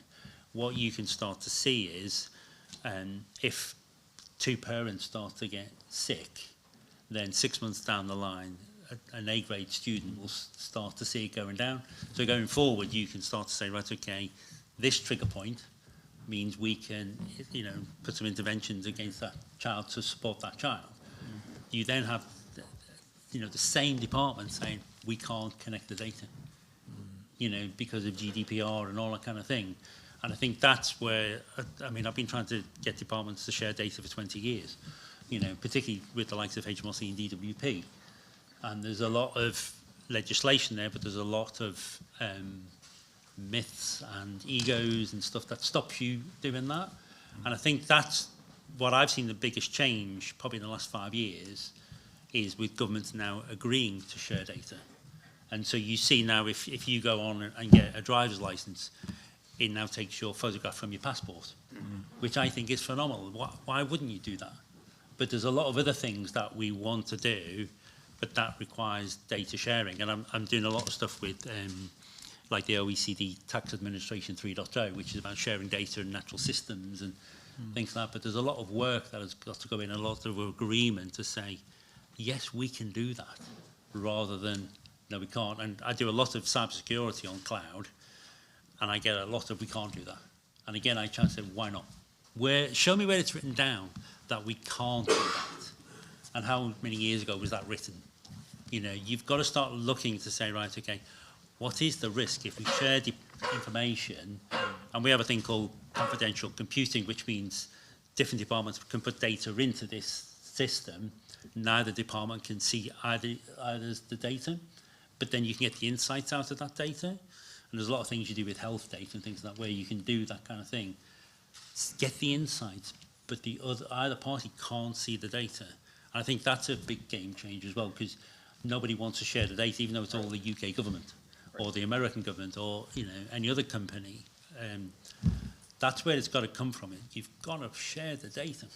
what you can start to see is if two parents start to get sick, then 6 months down the line, an A-grade student will start to see it going down. So going forward, you can start to say, right, okay, this trigger point means we can, put some interventions against that child to support that child. You then have, the same department saying, we can't connect the data, because of GDPR and all that kind of thing. And I think that's where, I've been trying to get departments to share data for 20 years, particularly with the likes of HMRC and DWP. And there's a lot of legislation there, but there's a lot of myths and egos and stuff that stops you doing that. And I think that's what I've seen the biggest change probably in the last 5 years is with governments now agreeing to share data. And so you see now if you go on and get a driver's license, it now takes your photograph from your passport, which I think is phenomenal. Why wouldn't you do that? But there's a lot of other things that we want to do, but that requires data sharing. And I'm doing a lot of stuff with like the OECD Tax Administration 3.0, which is about sharing data and natural systems and things like that. But there's a lot of work that has got to go in, a lot of agreement to say, yes, we can do that, rather than, no, we can't. And I do a lot of cybersecurity on cloud, and I get a lot of, we can't do that. And again, I try to say, why not? Show me where it's written down that we can't do that. And how many years ago was that written? You know, you've got to start looking to say, right, okay, what is the risk if we share the information? And we have a thing called confidential computing, which means different departments can put data into this system. Neither department can see either the data, but then you can get the insights out of that data. And there's a lot of things you do with health data and things like that where you can do that kind of thing. Get the insights, but either party can't see the data. And I think that's a big game changer as well, because nobody wants to share the data, even though it's all the UK government or the American government or any other company. That's where it's got to come from. You've got to share the data.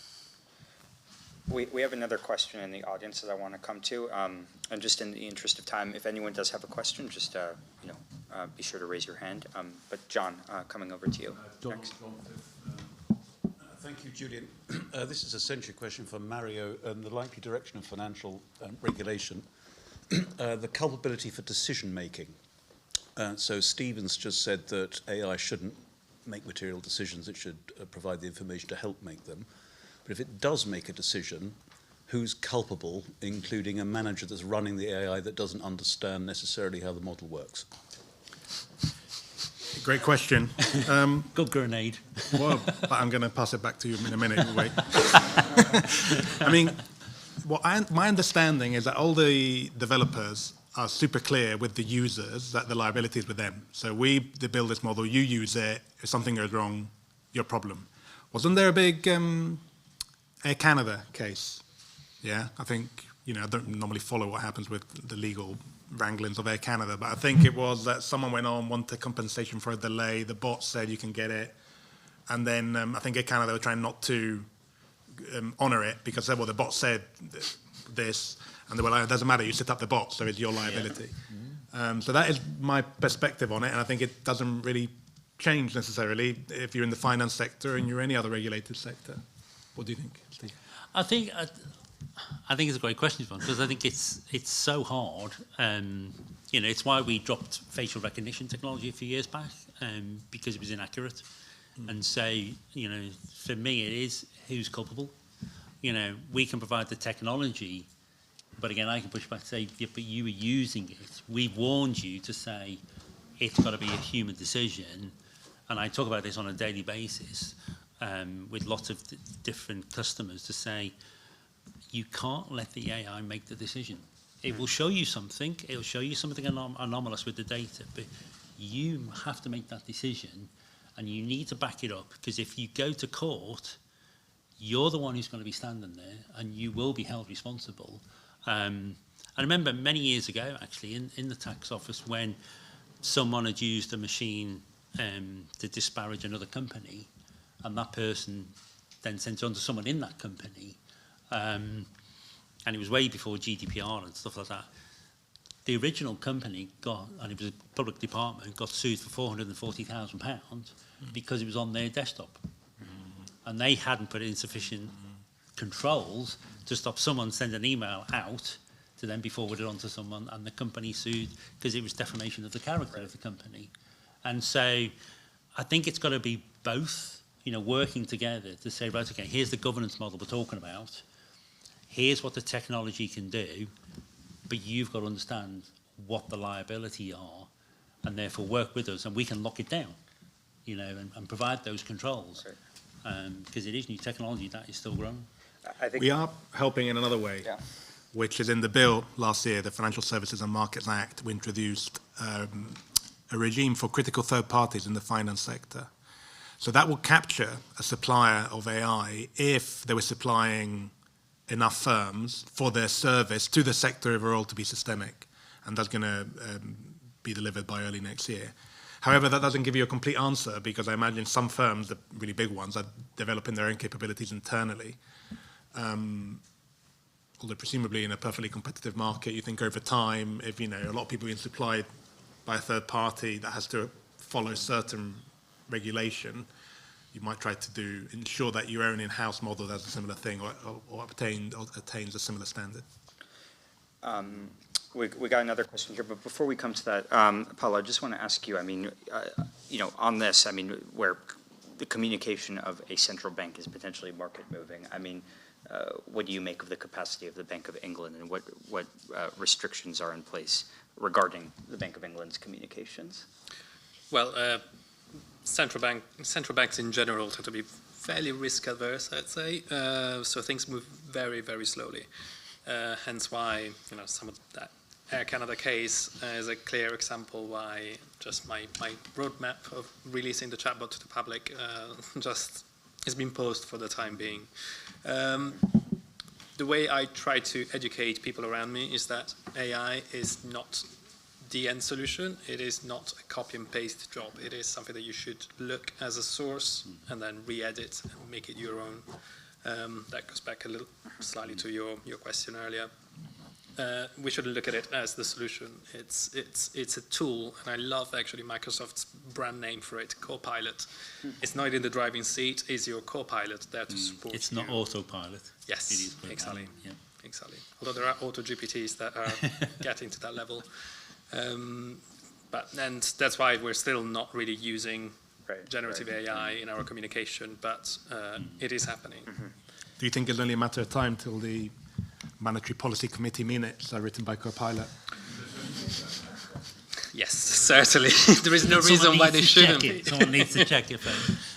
We have another question in the audience that I want to come to. And just in the interest of time, if anyone does have a question, just be sure to raise your hand. But John, coming over to you. Next. Thank you, Julian. This is essentially a question for Mario and the likely direction of financial regulation. The culpability for decision making. So Stephen's just said that AI shouldn't make material decisions, it should provide the information to help make them. But if it does make a decision, who's culpable, including a manager that's running the AI that doesn't understand necessarily how the model works? Great question. Good grenade. Well, but I'm going to pass it back to you in a minute. Wait. I mean, my understanding is that all the developers are super clear with the users that the liability is with them. So they build this model, you use it, if something goes wrong, your problem. Wasn't there a big Air Canada case? Yeah, I think, I don't normally follow what happens with the legal wranglings of Air Canada, but I think it was that someone went on, wanted compensation for a delay, the bot said you can get it, and then I think Air Canada were trying not to honour it because the bot said this, and they were like, it doesn't matter, you set up the bot, so it's your liability. Yeah. So that is my perspective on it, and I think it doesn't really change necessarily if you're in the finance sector and you're any other regulated sector. What do you think, Steve? I think it's a great question, because I think it's so hard. It's why we dropped facial recognition technology a few years back, because it was inaccurate. And so, for me, it is who's culpable. We can provide the technology, but again, I can push back and say, yeah, but you were using it. We warned you to say it's got to be a human decision. And I talk about this on a daily basis with lots of different customers to say, you can't let the AI make the decision. It will show you something. It'll show you something anomalous with the data, but you have to make that decision, and you need to back it up, because if you go to court, you're the one who's going to be standing there, and you will be held responsible. I remember many years ago, actually, in the tax office, when someone had used a machine to disparage another company, and that person then sent it on to someone in that company. And it was way before GDPR and stuff like that. The original company and it was a public department, got sued for £440,000 because it was on their desktop. And they hadn't put in sufficient controls to stop someone sending an email out to then be forwarded on to someone, and the company sued because it was defamation of the character of the company. And so I think it's got to be both, working together to say, right, okay, here's the governance model we're talking about. Here's what the technology can do, but you've got to understand what the liability are, and therefore work with us, and we can lock it down, and provide those controls, because it is new technology that is still growing. I think we are helping in another way, which is in the bill last year, the Financial Services and Markets Act. We introduced a regime for critical third parties in the finance sector. So that will capture a supplier of AI if they were supplying enough firms for their service to the sector overall to be systemic. And that's going to be delivered by early next year. However, that doesn't give you a complete answer, because I imagine some firms, the really big ones, are developing their own capabilities internally. Although presumably in a perfectly competitive market, you think over time, if a lot of people being supplied by a third party that has to follow certain regulation, you might try to ensure that your own in-house model does a similar thing or attains a similar standard. We got another question here, but before we come to that, Paolo, I just want to ask you, on this, where the communication of a central bank is potentially market moving, what do you make of the capacity of the Bank of England, and what restrictions are in place regarding the Bank of England's communications? Well, central banks in general tend to be fairly risk adverse, I'd say. So things move very, very slowly. Hence why some of that Air Canada case is a clear example why just my roadmap of releasing the chatbot to the public just has been paused for the time being. The way I try to educate people around me is that AI is not the end solution. It is not a copy and paste job. It is something that you should look as a source and then re-edit and make it your own. That goes back a little slightly to your question earlier. We shouldn't look at it as the solution. It's a tool, and I love actually Microsoft's brand name for it, Copilot. It's not in the driving seat; it's your Copilot there to support you. It's not autopilot. Yes, it is exactly. Yeah. Exactly. Although there are auto GPTs that are getting to that level, and that's why we're still not really using generative AI in our communication. But it is happening. Do you think it's only a matter of time till the Monetary Policy Committee minutes are written by Copilot? Yes, certainly. There is no reason why they shouldn't be. Someone needs to check it.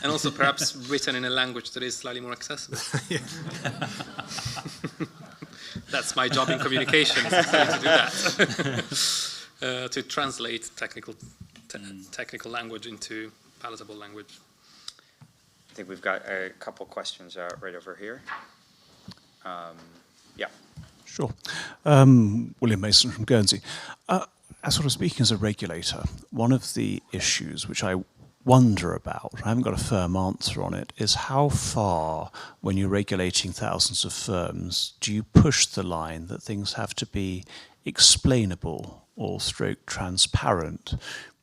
And also perhaps written in a language that is slightly more accessible. That's my job in communication, is to do that. To translate technical language into palatable language. I think we've got a couple questions right over here. Yeah. Sure. William Mason from Guernsey. As sort of speaking as a regulator, one of the issues which I wonder about, I haven't got a firm answer on it, is how far, when you're regulating thousands of firms, do you push the line that things have to be explainable or stroke transparent?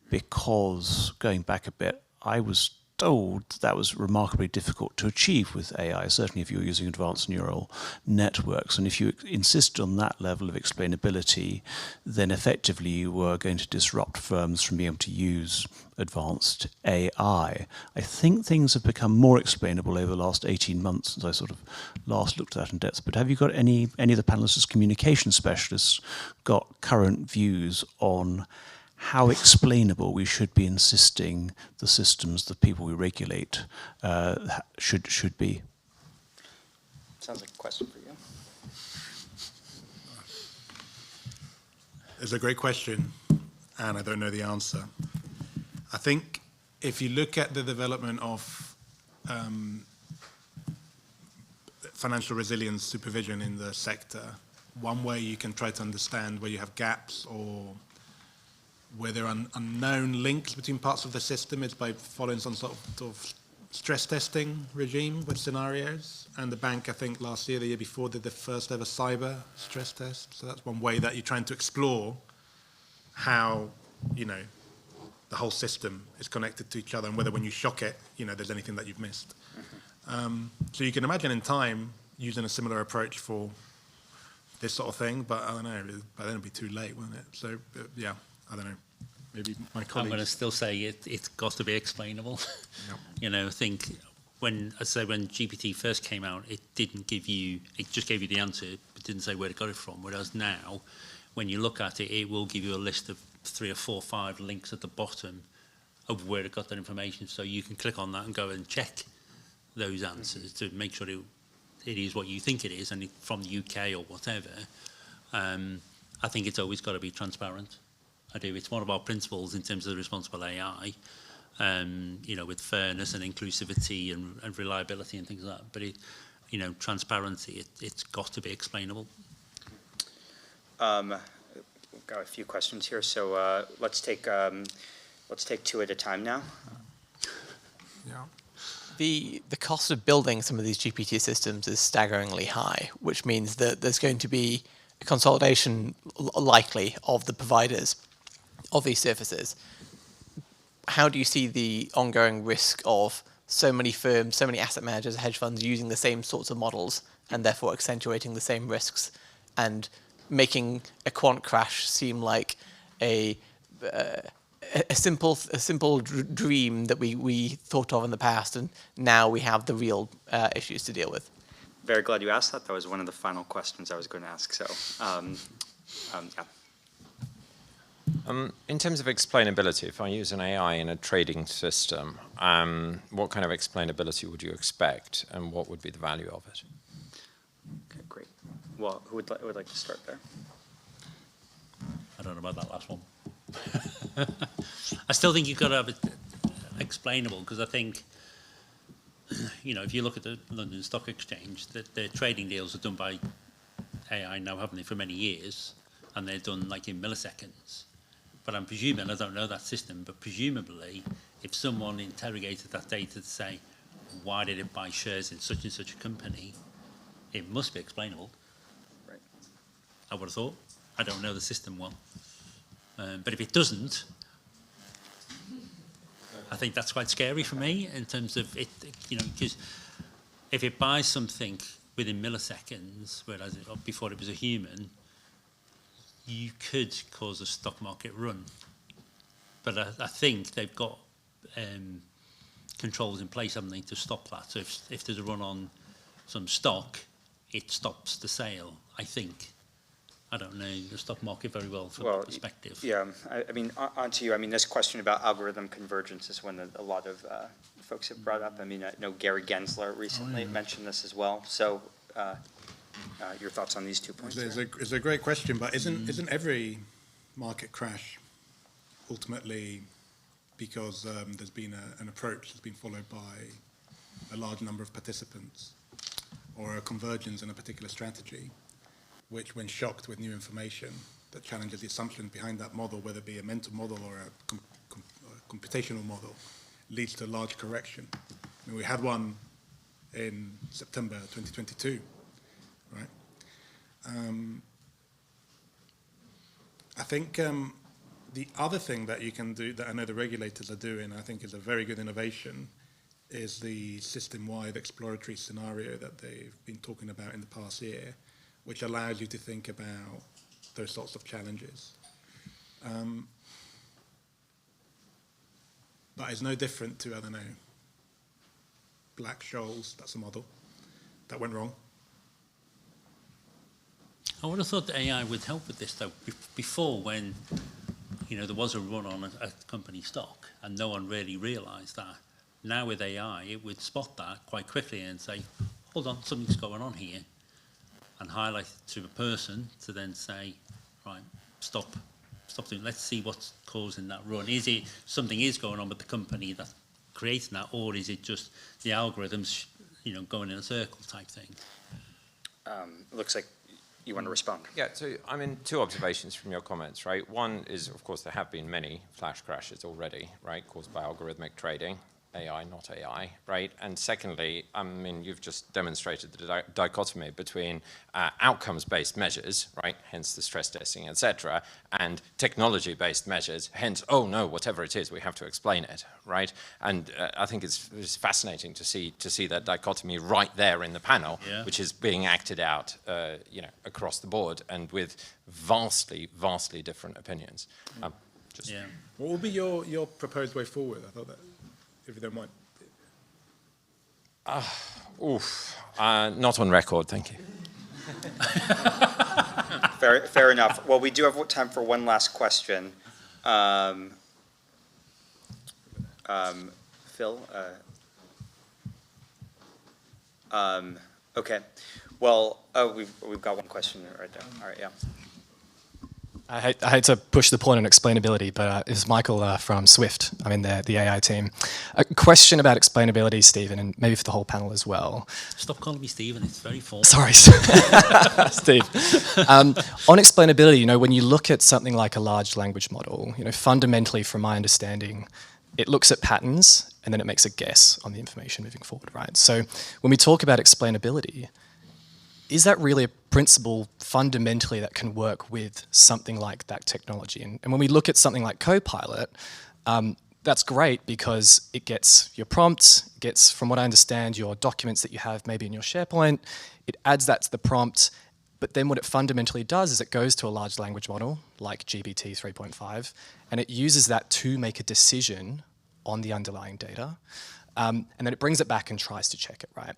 Because, going back a bit, I was told that was remarkably difficult to achieve with AI, certainly if you're using advanced neural networks. And if you insist on that level of explainability, then effectively you were going to disrupt firms from being able to use advanced AI. I think things have become more explainable over the last 18 months since I sort of last looked at that in depth. But have you got any of the panelists as communication specialists got current views on how explainable we should be insisting the systems, the people we regulate, should be? Sounds like a question for you. It's a great question, and I don't know the answer. I think if you look at the development of financial resilience supervision in the sector, one way you can try to understand where you have gaps or where there are unknown links between parts of the system is by following some sort of stress testing regime with scenarios. And the bank, I think last year, the year before, did the first ever cyber stress test. So that's one way that you're trying to explore how, the whole system is connected to each other, and whether when you shock it, there's anything that you've missed. So you can imagine in time using a similar approach for this sort of thing, but I don't know, by then it'd be too late, wouldn't it? So, yeah. I don't know. Maybe my colleagues. I'm going to still say it's got to be explainable. Yep. I think when GPT first came out, it just gave you the answer, but didn't say where it got it from. Whereas now, when you look at it, it will give you a list of 3 or 4 or 5 links at the bottom of where it got that information. So you can click on that and go and check those answers to make sure it is what you think it is, and from the UK or whatever. I think it's always got to be transparent. I do. It's one of our principles in terms of the responsible AI, you know, with fairness and inclusivity and reliability and things like that. But, you know, transparency, it's got to be explainable. We've got a few questions here, so let's take two at a time now. Yeah. The cost of building some of these GPT systems is staggeringly high, which means that there's going to be a consolidation likely of the providers of these services. How do you see the ongoing risk of so many firms, so many asset managers, hedge funds using the same sorts of models and therefore accentuating the same risks and making a quant crash seem like a simple dream that we thought of in the past, and now we have the real issues to deal with? Very glad you asked that. That was one of the final questions I was going to ask. So, yeah. In terms of explainability, if I use an AI in a trading system, what kind of explainability would you expect, and what would be the value of it? Okay, great. Well, who would like to start there? I don't know about that last one. I still think you've got to have it explainable, because I think, you know, if you look at the London Stock Exchange, their trading deals are done by AI now, haven't they, for many years, and they're done like in milliseconds. But I'm presuming, I don't know that system, but presumably, if someone interrogated that data to say, why did it buy shares in such and such a company, it must be explainable. Right. I would have thought. I don't know the system well. But if it doesn't, I think that's quite scary for me in terms of it, you know, because if it buys something within milliseconds, whereas before it was a human, you could cause a stock market run. But I think they've got controls in place, haven't they, to stop that. So if there's a run on some stock, it stops the sale, I think. I don't know the stock market very well from that perspective. Yeah, I mean, on to you. I mean, this question about algorithm convergence is one that a lot of folks have brought up. I mean, I know Gary Gensler recently mentioned this as well. So your thoughts on these 2 points? It's a great question, but isn't every market crash ultimately because there's been an approach that's been followed by a large number of participants or a convergence in a particular strategy, which, when shocked with new information that challenges the assumptions behind that model, whether it be a mental model or a computational model, leads to a large correction. I mean, we had one in September 2022, right? I think the other thing that you can do, that I know the regulators are doing, I think is a very good innovation, is the system-wide exploratory scenario that they've been talking about in the past year, which allows you to think about those sorts of challenges. But it's no different to, I don't know, Black-Scholes, that's a model, that went wrong. I would have thought that AI would help with this, though. Before, when, you know, there was a run on a company stock and no one really realised that, now with AI, it would spot that quite quickly and say, hold on, something's going on here, and highlight it to a person to then say, right, stop doing, let's see what's causing that run. Is it something is going on with the company that's creating that, or is it just the algorithms, you know, going in a circle type thing? It looks like you want to respond. Yeah, so I mean, 2 observations from your comments, right? One is, of course, there have been many flash crashes already, right, caused by algorithmic trading. AI, not AI, right? And secondly, I mean, you've just demonstrated the dichotomy between outcomes-based measures, right, hence the stress testing, etc., and technology-based measures, hence, oh no, whatever it is, we have to explain it, right? And I think it's fascinating to see that dichotomy right there in the panel, yeah, which is being acted out, you know, across the board and with vastly different opinions. Yeah. What would be your proposed way forward? I thought that, if you don't mind. Not on record, thank you. Fair enough. Well, we do have time for one last question. Phil? Okay. Well, we've got one question right there. All right, yeah. I hate to push the point on explainability, but it's Michael from Swift. I'm in the AI team. A question about explainability, Stephen, and maybe for the whole panel as well. Stop calling me Stephen, it's very formal. Sorry, Steve. On explainability, when you look at something like a large language model, fundamentally, from my understanding, it looks at patterns and then it makes a guess on the information moving forward, right? So when we talk about explainability, is that really a principle fundamentally that can work with something like that technology? And when we look at something like Copilot, that's great because it gets your prompts, gets, from what I understand, your documents that you have maybe in your SharePoint, it adds that to the prompt, but then what it fundamentally does is it goes to a large language model like GPT 3.5, and it uses that to make a decision on the underlying data, and then it brings it back and tries to check it, right?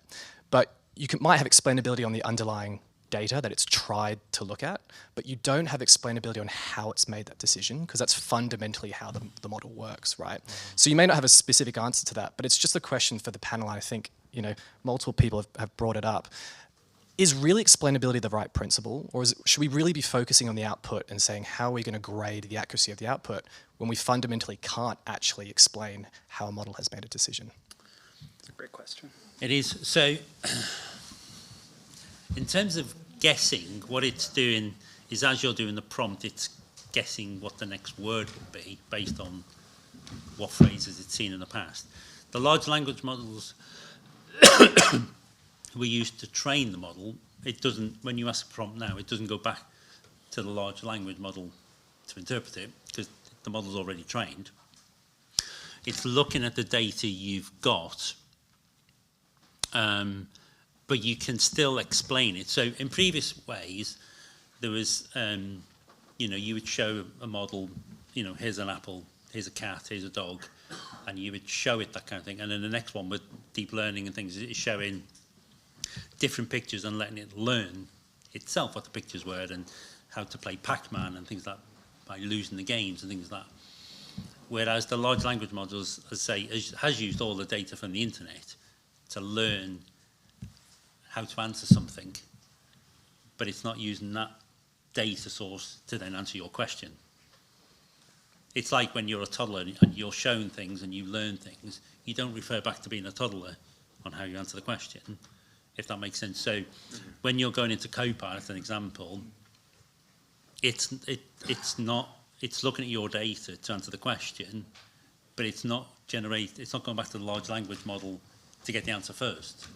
But might have explainability on the underlying data that it's tried to look at, but you don't have explainability on how it's made that decision, because that's fundamentally how the model works, right? So you may not have a specific answer to that, but it's just a question for the panel. I think multiple people have brought it up. Is really explainability the right principle, or should we really be focusing on the output and saying how are we going to grade the accuracy of the output when we fundamentally can't actually explain how a model has made a decision? That's a great question. It is. So in terms of guessing, what it's doing is as you're doing the prompt, it's guessing what the next word would be based on what phrases it's seen in the past. The large language models we used to train the model, it doesn't, when you ask a prompt now, it doesn't go back to the large language model to interpret it because the model's already trained. It's looking at the data you've got, but you can still explain it. So in previous ways, there was, you would show a model, here's an apple, here's a cat, here's a dog, and you would show it that kind of thing. And then the next one with deep learning and things is showing different pictures and letting it learn itself what the pictures were and how to play Pac-Man and things like that by losing the games and things like that. Whereas the large language models, as I say, has used all the data from the internet to learn how to answer something, but it's not using that data source to then answer your question. It's like when you're a toddler and you're shown things and you learn things, you don't refer back to being a toddler on how you answer the question, if that makes sense. So when you're going into Copilot, as an example, it's looking at your data to answer the question, but it's not going back to the large language model to get the answer first.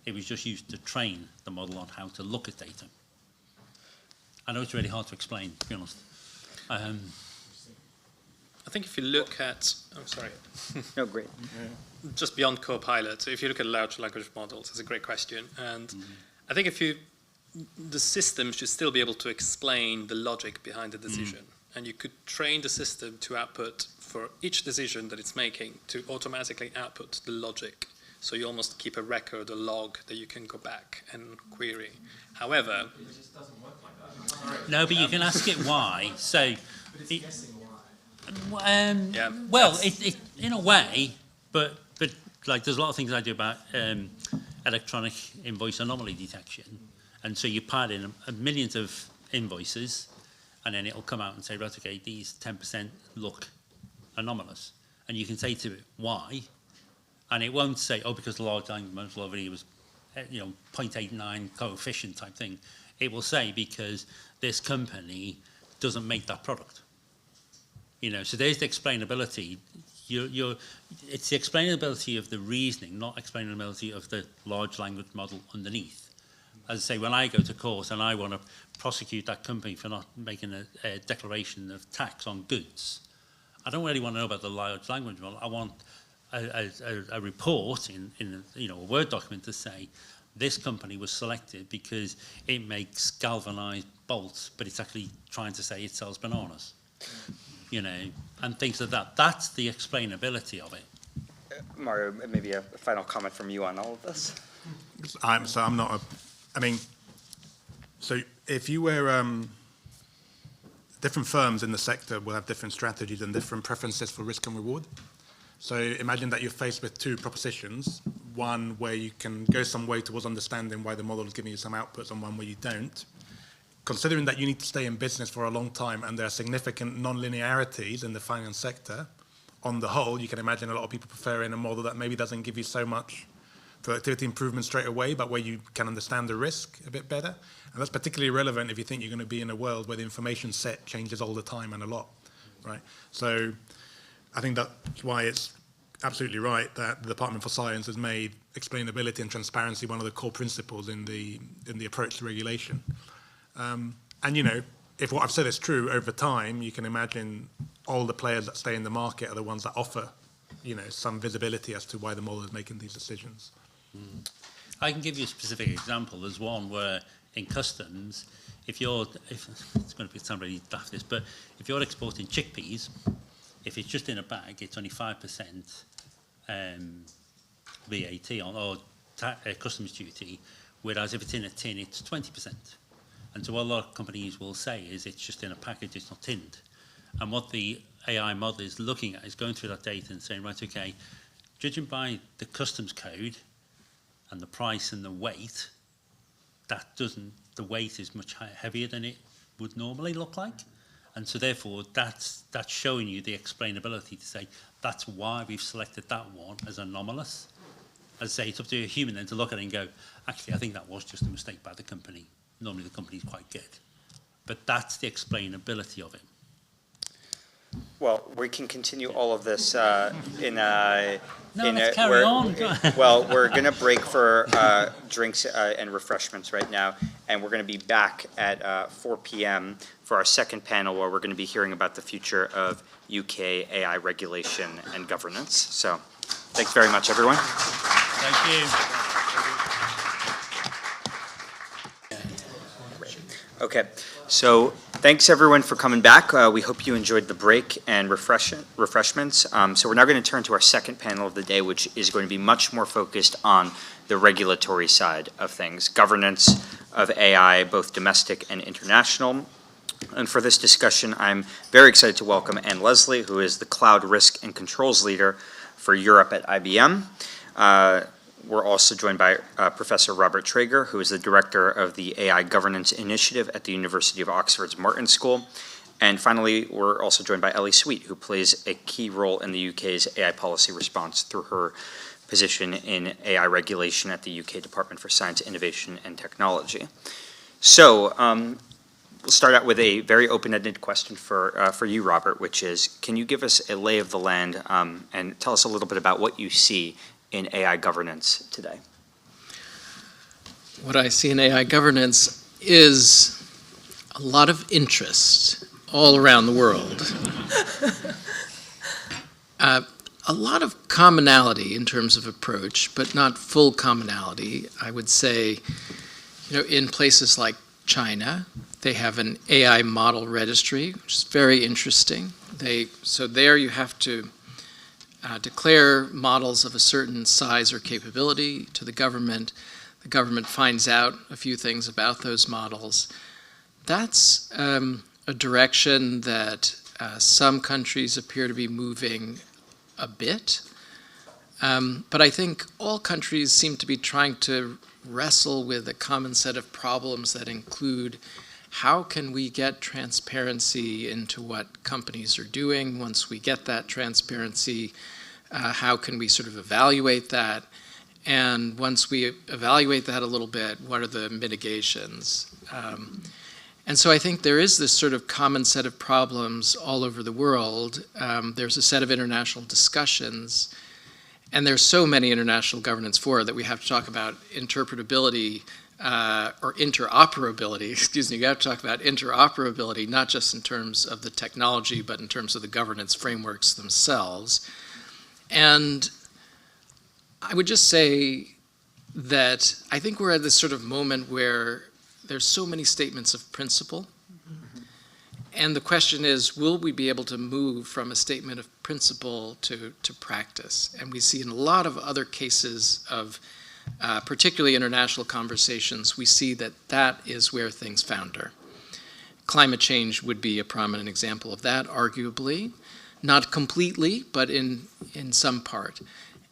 It was just used to train the model on how to look at data. I know it's really hard to explain, to be honest. I think if you look at, No, great. just beyond Copilot, so if you look at large language models, it's a great question. And I think the system should still be able to explain the logic behind the decision. And you could train the system to output for each decision that it's making to automatically output the logic. So you almost keep a record, a log that you can go back and query. However, it just doesn't work like that. No, but you can ask it why. So, but it's guessing why. Well, it in a way, but like there's a lot of things I do about electronic invoice anomaly detection, and so you pad in millions of invoices, and then it'll come out and say, right, okay, these 10% look anomalous, and you can say to it why, and it won't say, oh, because the large language model already was, 0.89 coefficient type thing. It will say because this company doesn't make that product. So there's the explainability. It's the explainability of the reasoning, not explainability of the large language model underneath. As I say, when I go to court and I want to prosecute that company for not making a declaration of tax on goods, I don't really want to know about the large language model. I want a report in a Word document to say this company was selected because it makes galvanized bolts, but it's actually trying to say it sells bananas. And things like that. That's the explainability of it. Mario, maybe a final comment from you on all of this. So if you were, different firms in the sector will have different strategies and different preferences for risk and reward. So imagine that you're faced with two propositions, one where you can go some way towards understanding why the model is giving you some outputs and one where you don't. considering that you need to stay in business for a long time and there are significant non-linearities in the finance sector, on the whole, you can imagine a lot of people preferring a model that maybe doesn't give you so much productivity improvement straight away, but where you can understand the risk a bit better. And that's particularly relevant if you think you're going to be in a world where the information set changes all the time and a lot, right? So I think that's why it's absolutely right that the Department for Science has made explainability and transparency one of the core principles in the approach to regulation. And, you know, if what I've said is true, over time, you can imagine all the players that stay in the market are the ones that offer, you know, some visibility as to why the model is making these decisions. I can give you a specific example. There's one where in customs, if it's going to sound really daft, this, but if you're exporting chickpeas, if it's just in a bag, it's only 5% VAT or customs duty, whereas if it's in a tin, it's 20%. And so what a lot of companies will say is it's just in a package, it's not tinned. And what the AI model is looking at is going through that data and saying, right, okay, judging by the customs code and the price and the weight, the weight is much heavier than it would normally look like. And so therefore, that's showing you the explainability to say, that's why we've selected that one as anomalous. As I say, it's up to a human then to look at it and go, actually, I think that was just a mistake by the company. Normally the company's quite good. But that's the explainability of it. Well, we can continue all of this let's carry on. Well, we're going to break for drinks and refreshments right now, and we're going to be back at 4 p.m. for our second panel, where we're going to be hearing about the future of UK AI regulation and governance. So, thanks very much, everyone. Thank you. Okay, so thanks everyone for coming back. We hope you enjoyed the break and refreshments. So we're now going to turn to our second panel of the day, which is going to be much more focused on the regulatory side of things, governance of AI, both domestic and international. And for this discussion, I'm very excited to welcome Anne Leslie, who is the Cloud Risk and Controls Leader for Europe at IBM. We're also joined by Professor Robert Traeger, who is the Director of the AI Governance Initiative at the University of Oxford's Martin School. And finally, we're also joined by Ellie Sweet, who plays a key role in the UK's AI policy response through her position in AI regulation at the UK Department for Science, Innovation and Technology. So we'll start out with a very open-ended question for you, Robert, which is, can you give us a lay of the land and tell us a little bit about what you see in AI governance today? What I see in AI governance is a lot of interest all around the world. A lot of commonality in terms of approach, but not full commonality. I would say, you know, in places like China, they have an AI model registry, which is very interesting. So there you have to declare models of a certain size or capability to the government. The government finds out a few things about those models. That's a direction that some countries appear to be moving a bit. But I think all countries seem to be trying to wrestle with a common set of problems that include how can we get transparency into what companies are doing. Once we get that transparency, how can we sort of evaluate that? And once we evaluate that a little bit, what are the mitigations? And so I think there is this sort of common set of problems all over the world. There's a set of international discussions, and there's so many international governance fora that we have to talk about interpretability or interoperability, excuse me, you have to talk about interoperability, not just in terms of the technology, but in terms of the governance frameworks themselves. And I would just say that I think we're at this sort of moment where there's so many statements of principle. And the question is, will we be able to move from a statement of principle to practice? And we see in a lot of other cases of particularly international conversations, we see that that is where things founder. Climate change would be a prominent example of that, arguably. Not completely, but in some part.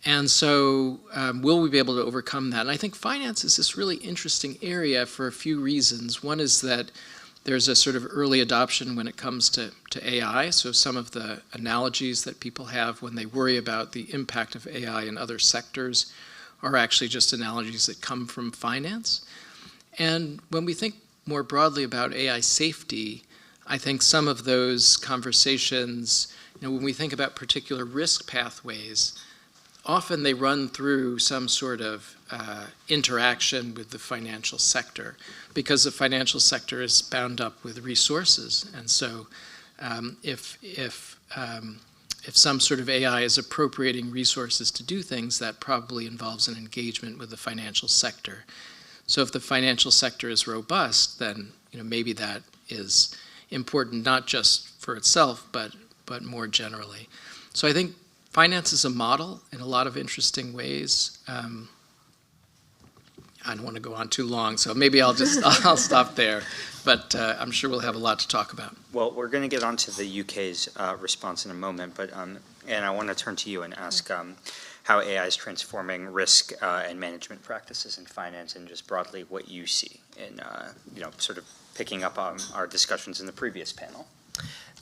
And so will we be able to overcome that? And I think finance is this really interesting area for a few reasons. One is that There's a sort of early adoption when it comes to AI. So some of the analogies that people have when they worry about the impact of AI in other sectors are actually just analogies that come from finance. And when we think more broadly about AI safety, I think some of those conversations, when we think about particular risk pathways, often they run through some sort of interaction with the financial sector, because the financial sector is bound up with resources. And so if some sort of AI is appropriating resources to do things, that probably involves an engagement with the financial sector. So if the financial sector is robust, then maybe that is important not just for itself, but more generally. So I think finance is a model in a lot of interesting ways. I don't want to go on too long, so maybe I'll stop there. But I'm sure we'll have a lot to talk about. Well, we're going to get onto the UK's response in a moment, but and I want to turn to you and ask how AI is transforming risk and management practices in finance, and just broadly what you see in sort of picking up on our discussions in the previous panel.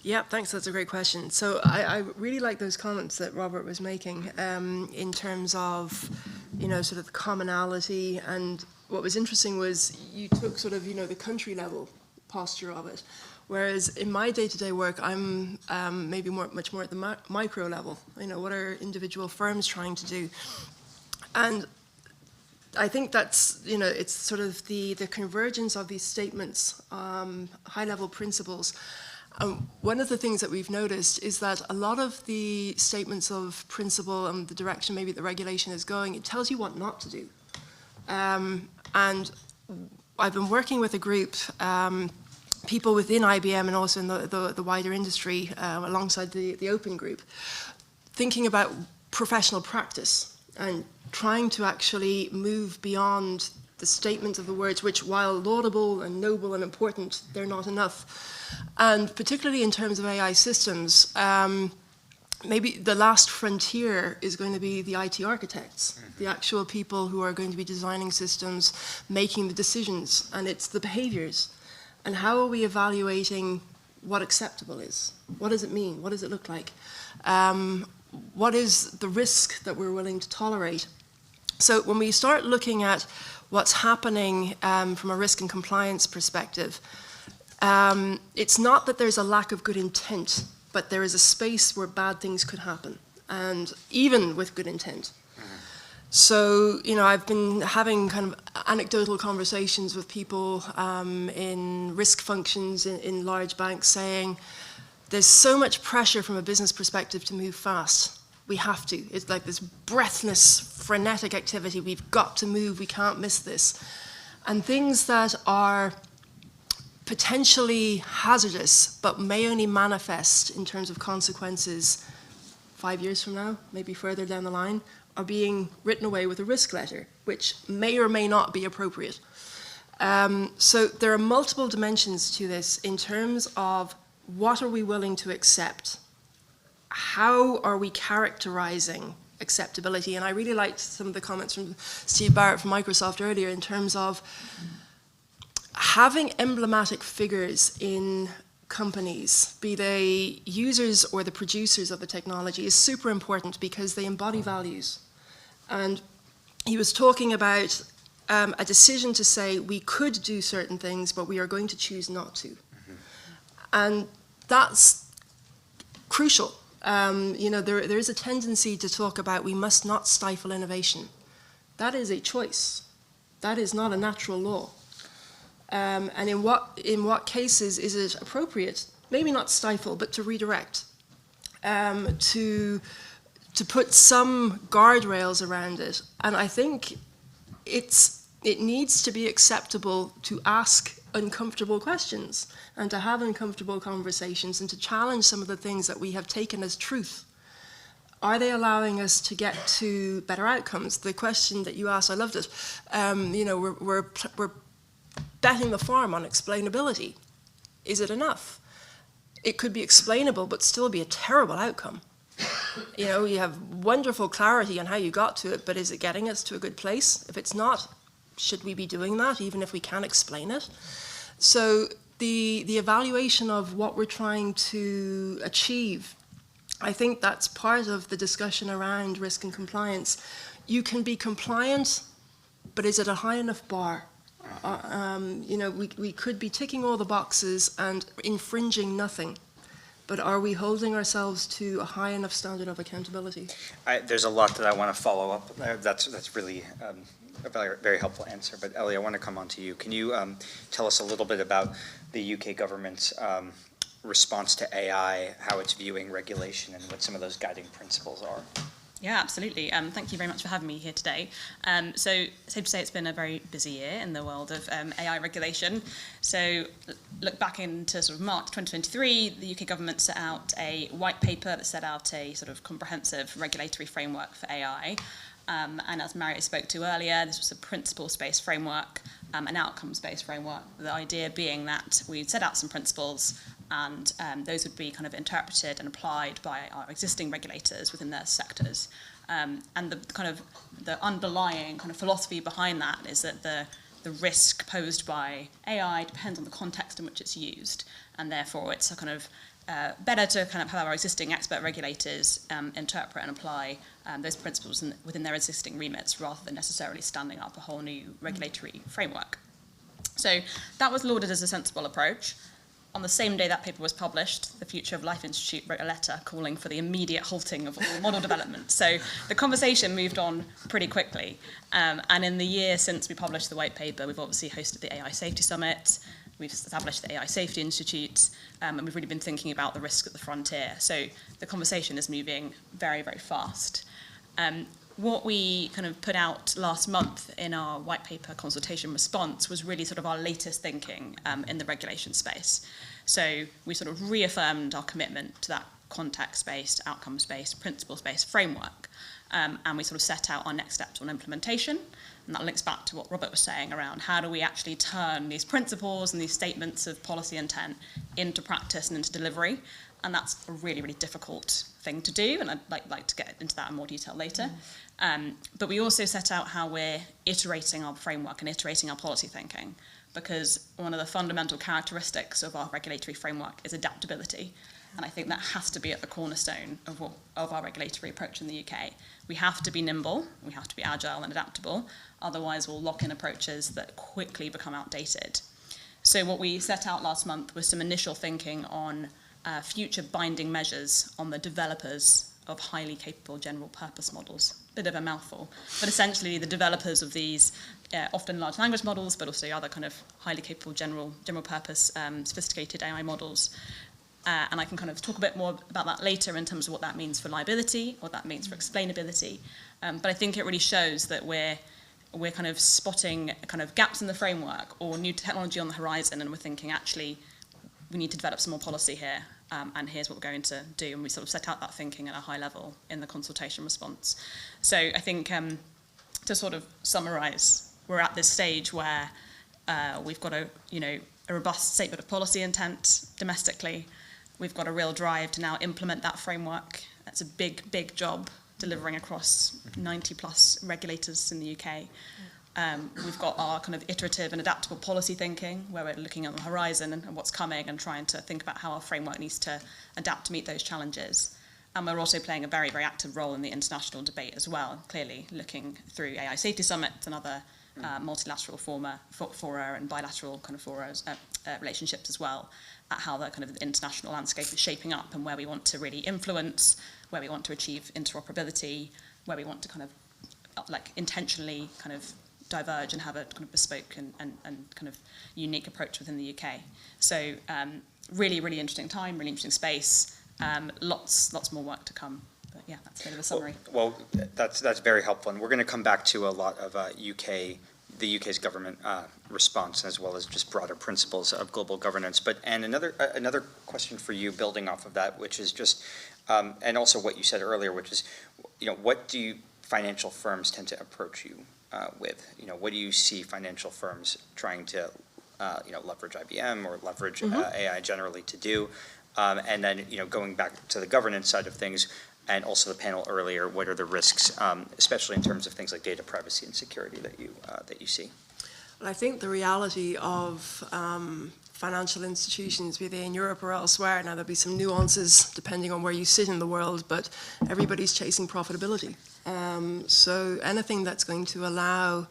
Yeah, thanks. That's a great question. So I really like those comments that Robert was making in terms of, sort of the commonality. And what was interesting was you took sort of, the country level posture of it. Whereas in my day-to-day work, I'm maybe much more at the micro level. What are individual firms trying to do? And I think that's, it's sort of the convergence of these statements, high-level principles. One of the things that we've noticed is that a lot of the statements of principle and the direction maybe the regulation is going, it tells you what not to do. And I've been working with a group, people within IBM and also in the wider industry, alongside the Open Group, thinking about professional practice and trying to actually move beyond the statement of the words, which, while laudable and noble and important, they're not enough. And particularly in terms of AI systems, maybe the last frontier is going to be the IT architects, the actual people who are going to be designing systems, making the decisions, and it's the behaviors. And how are we evaluating what acceptable is? What does it mean? What does it look like? What is the risk that we're willing to tolerate? So when we start looking at what's happening from a risk and compliance perspective, it's not that there's a lack of good intent, but there is a space where bad things could happen, and even with good intent. So, I've been having kind of anecdotal conversations with people in risk functions in large banks saying, there's so much pressure from a business perspective to move fast. We have to. It's like this breathless, frenetic activity. We've got to move. We can't miss this. And things that are potentially hazardous, but may only manifest in terms of consequences 5 years from now, maybe further down the line, are being written away with a risk letter, which may or may not be appropriate. So there are multiple dimensions to this in terms of what are we willing to accept? How are we characterizing acceptability? And I really liked some of the comments from Steve Barrett from Microsoft earlier in terms of having emblematic figures in companies, be they users or the producers of the technology, is super important because they embody values. And he was talking about a decision to say we could do certain things, but we are going to choose not to. And that's crucial. There is a tendency to talk about we must not stifle innovation. That is a choice. That is not a natural law. And in what cases is it appropriate? Maybe not stifle, but to redirect, to put some guardrails around it. And I think it needs to be acceptable to ask uncomfortable questions and to have uncomfortable conversations and to challenge some of the things that we have taken as truth. Are they allowing us to get to better outcomes? The question that you asked, I loved it. We're betting the farm on explainability. Is it enough? It could be explainable, but still be a terrible outcome. You have wonderful clarity on how you got to it, but is it getting us to a good place? If it's not, should we be doing that, even if we can't explain it? So the evaluation of what we're trying to achieve, I think that's part of the discussion around risk and compliance. You can be compliant, but is it a high enough bar? You know, we could be ticking all the boxes and infringing nothing, but are we holding ourselves to a high enough standard of accountability? There's a lot that I want to follow up. That's really a very, very helpful answer. But Ellie, I want to come on to you. Can you tell us a little bit about the UK government's response to AI, how it's viewing regulation, and what some of those guiding principles are? Yeah, absolutely. Thank you very much for having me here today. So safe to say it's been a very busy year in the world of AI regulation. So look back into sort of March 2023, the UK government set out a white paper that set out a sort of comprehensive regulatory framework for AI. And as Mario spoke to earlier, this was a principles-based framework, an outcomes-based framework. The idea being that we'd set out some principles and those would be kind of interpreted and applied by our existing regulators within their sectors. And the underlying kind of philosophy behind that is that the risk posed by AI depends on the context in which it's used, and therefore it's a kind of better to kind of have our existing expert regulators interpret and apply those principles within their existing remits rather than necessarily standing up a whole new regulatory framework. So that was lauded as a sensible approach. On the same day that paper was published, the Future of Life Institute wrote a letter calling for the immediate halting of all model development. So the conversation moved on pretty quickly. And in the year since we published the white paper, we've obviously hosted the AI Safety Summit, we've established the AI Safety Institute, and we've really been thinking about the risk at the frontier. So the conversation is moving very, very fast. What we kind of put out last month in our white paper consultation response was really sort of our latest thinking in the regulation space. So we sort of reaffirmed our commitment to that context-based, outcomes-based, principles-based framework. And we sort of set out our next steps on implementation. And that links back to what Robert was saying around how do we actually turn these principles and these statements of policy intent into practice and into delivery. And that's a really, really difficult thing to do, and I'd like to get into that in more detail later. But we also set out how we're iterating our framework and iterating our policy thinking, because one of the fundamental characteristics of our regulatory framework is adaptability. And I think that has to be at the cornerstone of our regulatory approach in the UK. We have to be nimble, we have to be agile and adaptable, otherwise we'll lock in approaches that quickly become outdated. So what we set out last month was some initial thinking on future binding measures on the developers of highly capable general purpose models. Bit of a mouthful, but essentially the developers of these often large language models, but also other kind of highly capable general purpose sophisticated AI models. And I can kind of talk a bit more about that later in terms of what that means for liability, what that means for explainability. But I think it really shows that we're kind of spotting kind of gaps in the framework or new technology on the horizon, and we're thinking actually we need to develop some more policy here, and here's what we're going to do. And we sort of set out that thinking at a high level in the consultation response. So I think to sort of summarize, we're at this stage where we've got a robust statement of policy intent domestically. We've got a real drive to now implement that framework. That's a big, big job, delivering across 90 plus regulators in the UK. We've got our kind of iterative and adaptable policy thinking, where we're looking at the horizon and what's coming and trying to think about how our framework needs to adapt to meet those challenges. And we're also playing a very, very active role in the international debate as well, clearly looking through AI Safety Summit and other multilateral fora and bilateral kind of forums, relationships as well, at how the kind of international landscape is shaping up and where we want to really influence, where we want to achieve interoperability, where we want to kind of like intentionally kind of diverge and have a kind of bespoke and kind of unique approach within the UK. So really, really interesting time, really interesting space, lots more work to come. But yeah, that's a bit of a summary. Well, that's very helpful, and we're going to come back to a lot of the UK's government response, as well as just broader principles of global governance. But and another question for you, building off of that, which is just, and also what you said earlier, which is, what do financial firms tend to approach you with? What do you see financial firms trying to, leverage IBM or leverage AI generally to do? And then, going back to the governance side of things, and also the panel earlier, what are the risks, especially in terms of things like data privacy and security that you see? Well, I think the reality of financial institutions, be they in Europe or elsewhere. Now, there'll be some nuances depending on where you sit in the world, but everybody's chasing profitability. So anything that's going to allow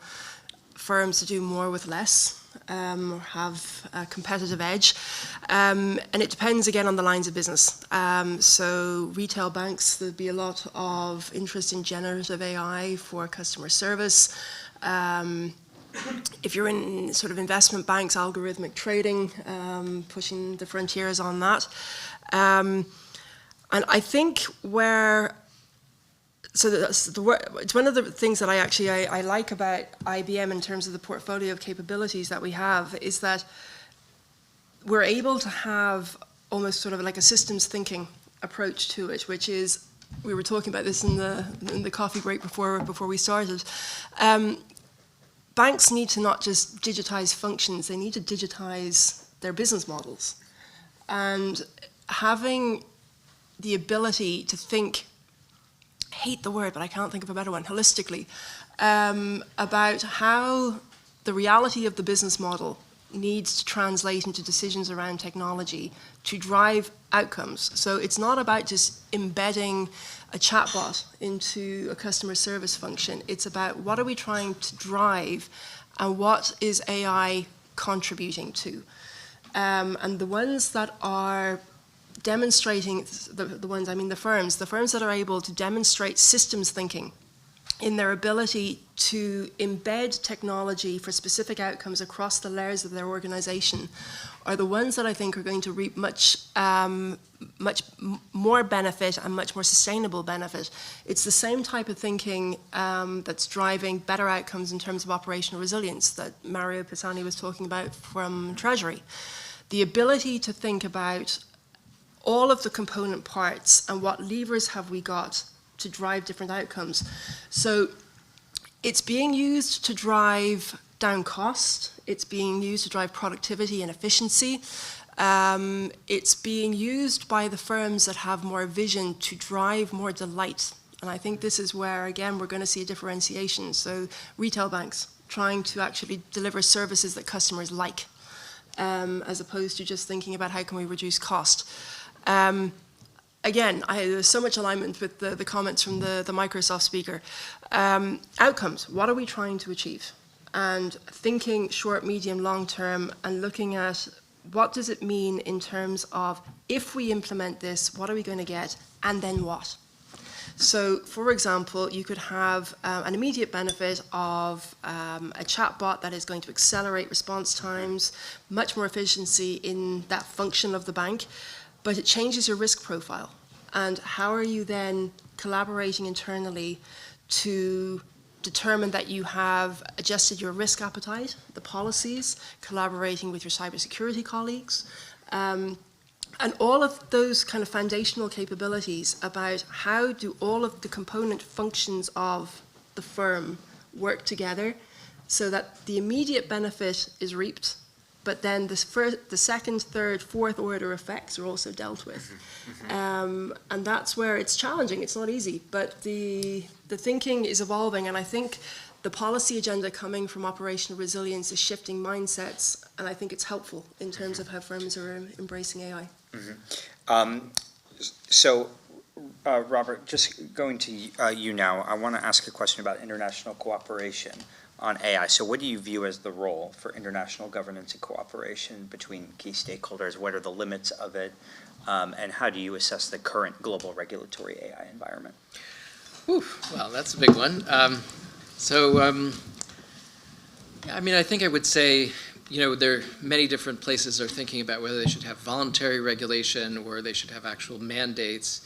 firms to do more with less, or have a competitive edge. And it depends, again, on the lines of business. So retail banks, there'll be a lot of interest in generative AI for customer service. If you're in sort of investment banks, algorithmic trading, pushing the frontiers on that. And I think it's one of the things that I like about IBM in terms of the portfolio of capabilities that we have, is that we're able to have almost sort of like a systems thinking approach to it, which is, we were talking about this in the coffee break before we started. Banks need to not just digitize functions, they need to digitize their business models. And having the ability to think, I hate the word, but I can't think of a better one, holistically, about how the reality of the business model needs to translate into decisions around technology to drive outcomes. So it's not about just embedding a chatbot into a customer service function. It's about what are we trying to drive and what is AI contributing to. And the ones that are demonstrating, the firms that are able to demonstrate systems thinking in their ability to embed technology for specific outcomes across the layers of their organization are the ones that I think are going to reap much more benefit and much more sustainable benefit. It's the same type of thinking that's driving better outcomes in terms of operational resilience that Mario Pisani was talking about from Treasury. The ability to think about all of the component parts and what levers have we got to drive different outcomes. So it's being used to drive down cost. It's being used to drive productivity and efficiency. It's being used by the firms that have more vision to drive more delight. And I think this is where, again, we're going to see a differentiation. So retail banks trying to actually deliver services that customers like, as opposed to just thinking about how can we reduce cost. Again, there's so much alignment with the comments from the Microsoft speaker. Outcomes, what are we trying to achieve? And thinking short, medium, long term, and looking at what does it mean in terms of if we implement this, what are we going to get, and then what? So, for example, you could have an immediate benefit of a chatbot that is going to accelerate response times, much more efficiency in that function of the bank, but it changes your risk profile. And how are you then collaborating internally to determine that you have adjusted your risk appetite, the policies, collaborating with your cybersecurity colleagues, and all of those kind of foundational capabilities about how do all of the component functions of the firm work together so that the immediate benefit is reaped, but then the second, third, fourth order effects are also dealt with. And that's where it's challenging. It's not easy, but the thinking is evolving, and I think the policy agenda coming from operational resilience is shifting mindsets, and I think it's helpful in terms of how firms are embracing AI. Robert, just going to you now, I want to ask a question about international cooperation on AI. So what do you view as the role for international governance and cooperation between key stakeholders? What are the limits of it? And how do you assess the current global regulatory AI environment? Well, that's a big one. I think I would say, there are many different places are thinking about whether they should have voluntary regulation or they should have actual mandates,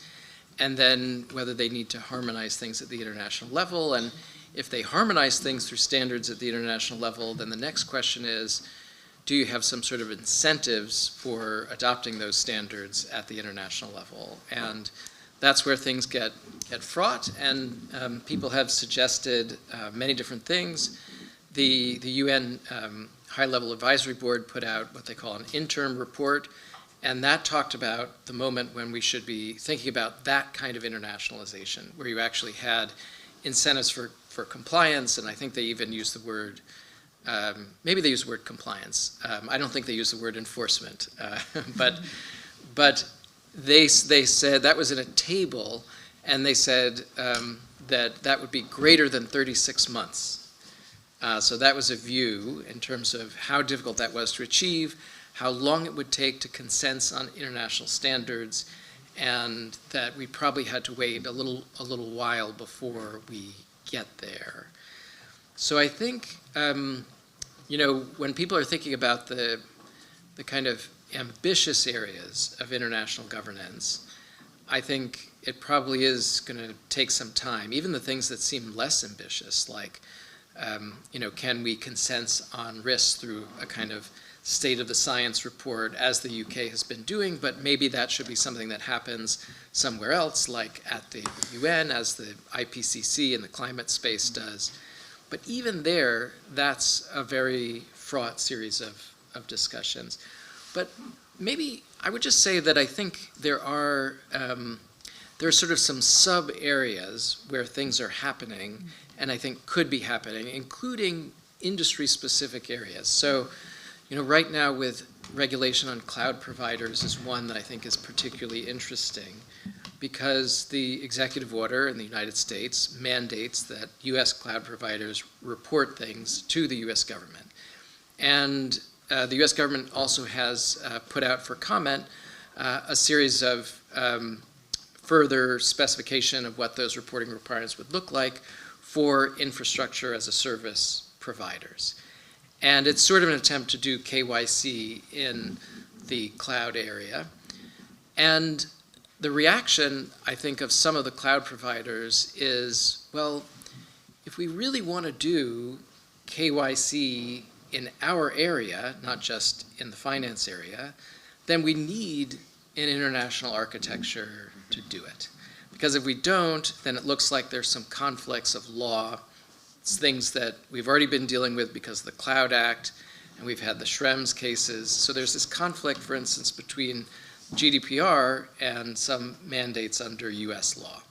and then whether they need to harmonize things at the international level. And if they harmonize things through standards at the international level, then the next question is, do you have some sort of incentives for adopting those standards at the international level? And that's where things get fraught, and people have suggested many different things. The UN High-Level Advisory Board put out what they call an interim report, and that talked about the moment when we should be thinking about that kind of internationalization, where you actually had incentives for compliance, and I think they even used the word maybe they use the word compliance. I don't think they use the word enforcement, but they said that was in a table, and they said that would be greater than 36 months. So that was a view in terms of how difficult that was to achieve, how long it would take to consensus on international standards, and that we probably had to wait a little while before we get there. So I think, when people are thinking about the kind of ambitious areas of international governance, I think it probably is going to take some time. Even the things that seem less ambitious, like, can we consensus on risks through a kind of state of the science report, as the UK has been doing, but maybe that should be something that happens somewhere else, like at the UN, as the IPCC in the climate space does. But even there, that's a very fraught series of discussions. But maybe I would just say that I think there are sort of some sub-areas where things are happening, and I think could be happening, including industry-specific areas. So, right now with regulation on cloud providers is one that I think is particularly interesting, because the executive order in the United States mandates that US cloud providers report things to the US government. And the US government also has put out for comment a series of further specification of what those reporting requirements would look like for infrastructure as a service providers. And it's sort of an attempt to do KYC in the cloud area. And the reaction, I think, of some of the cloud providers is, well, if we really want to do KYC in our area, not just in the finance area, then we need an international architecture to do it. Because if we don't, then it looks like there's some conflicts of law. It's things that we've already been dealing with because of the Cloud Act, and we've had the Schrems cases. So there's this conflict, for instance, between GDPR and some mandates under US law.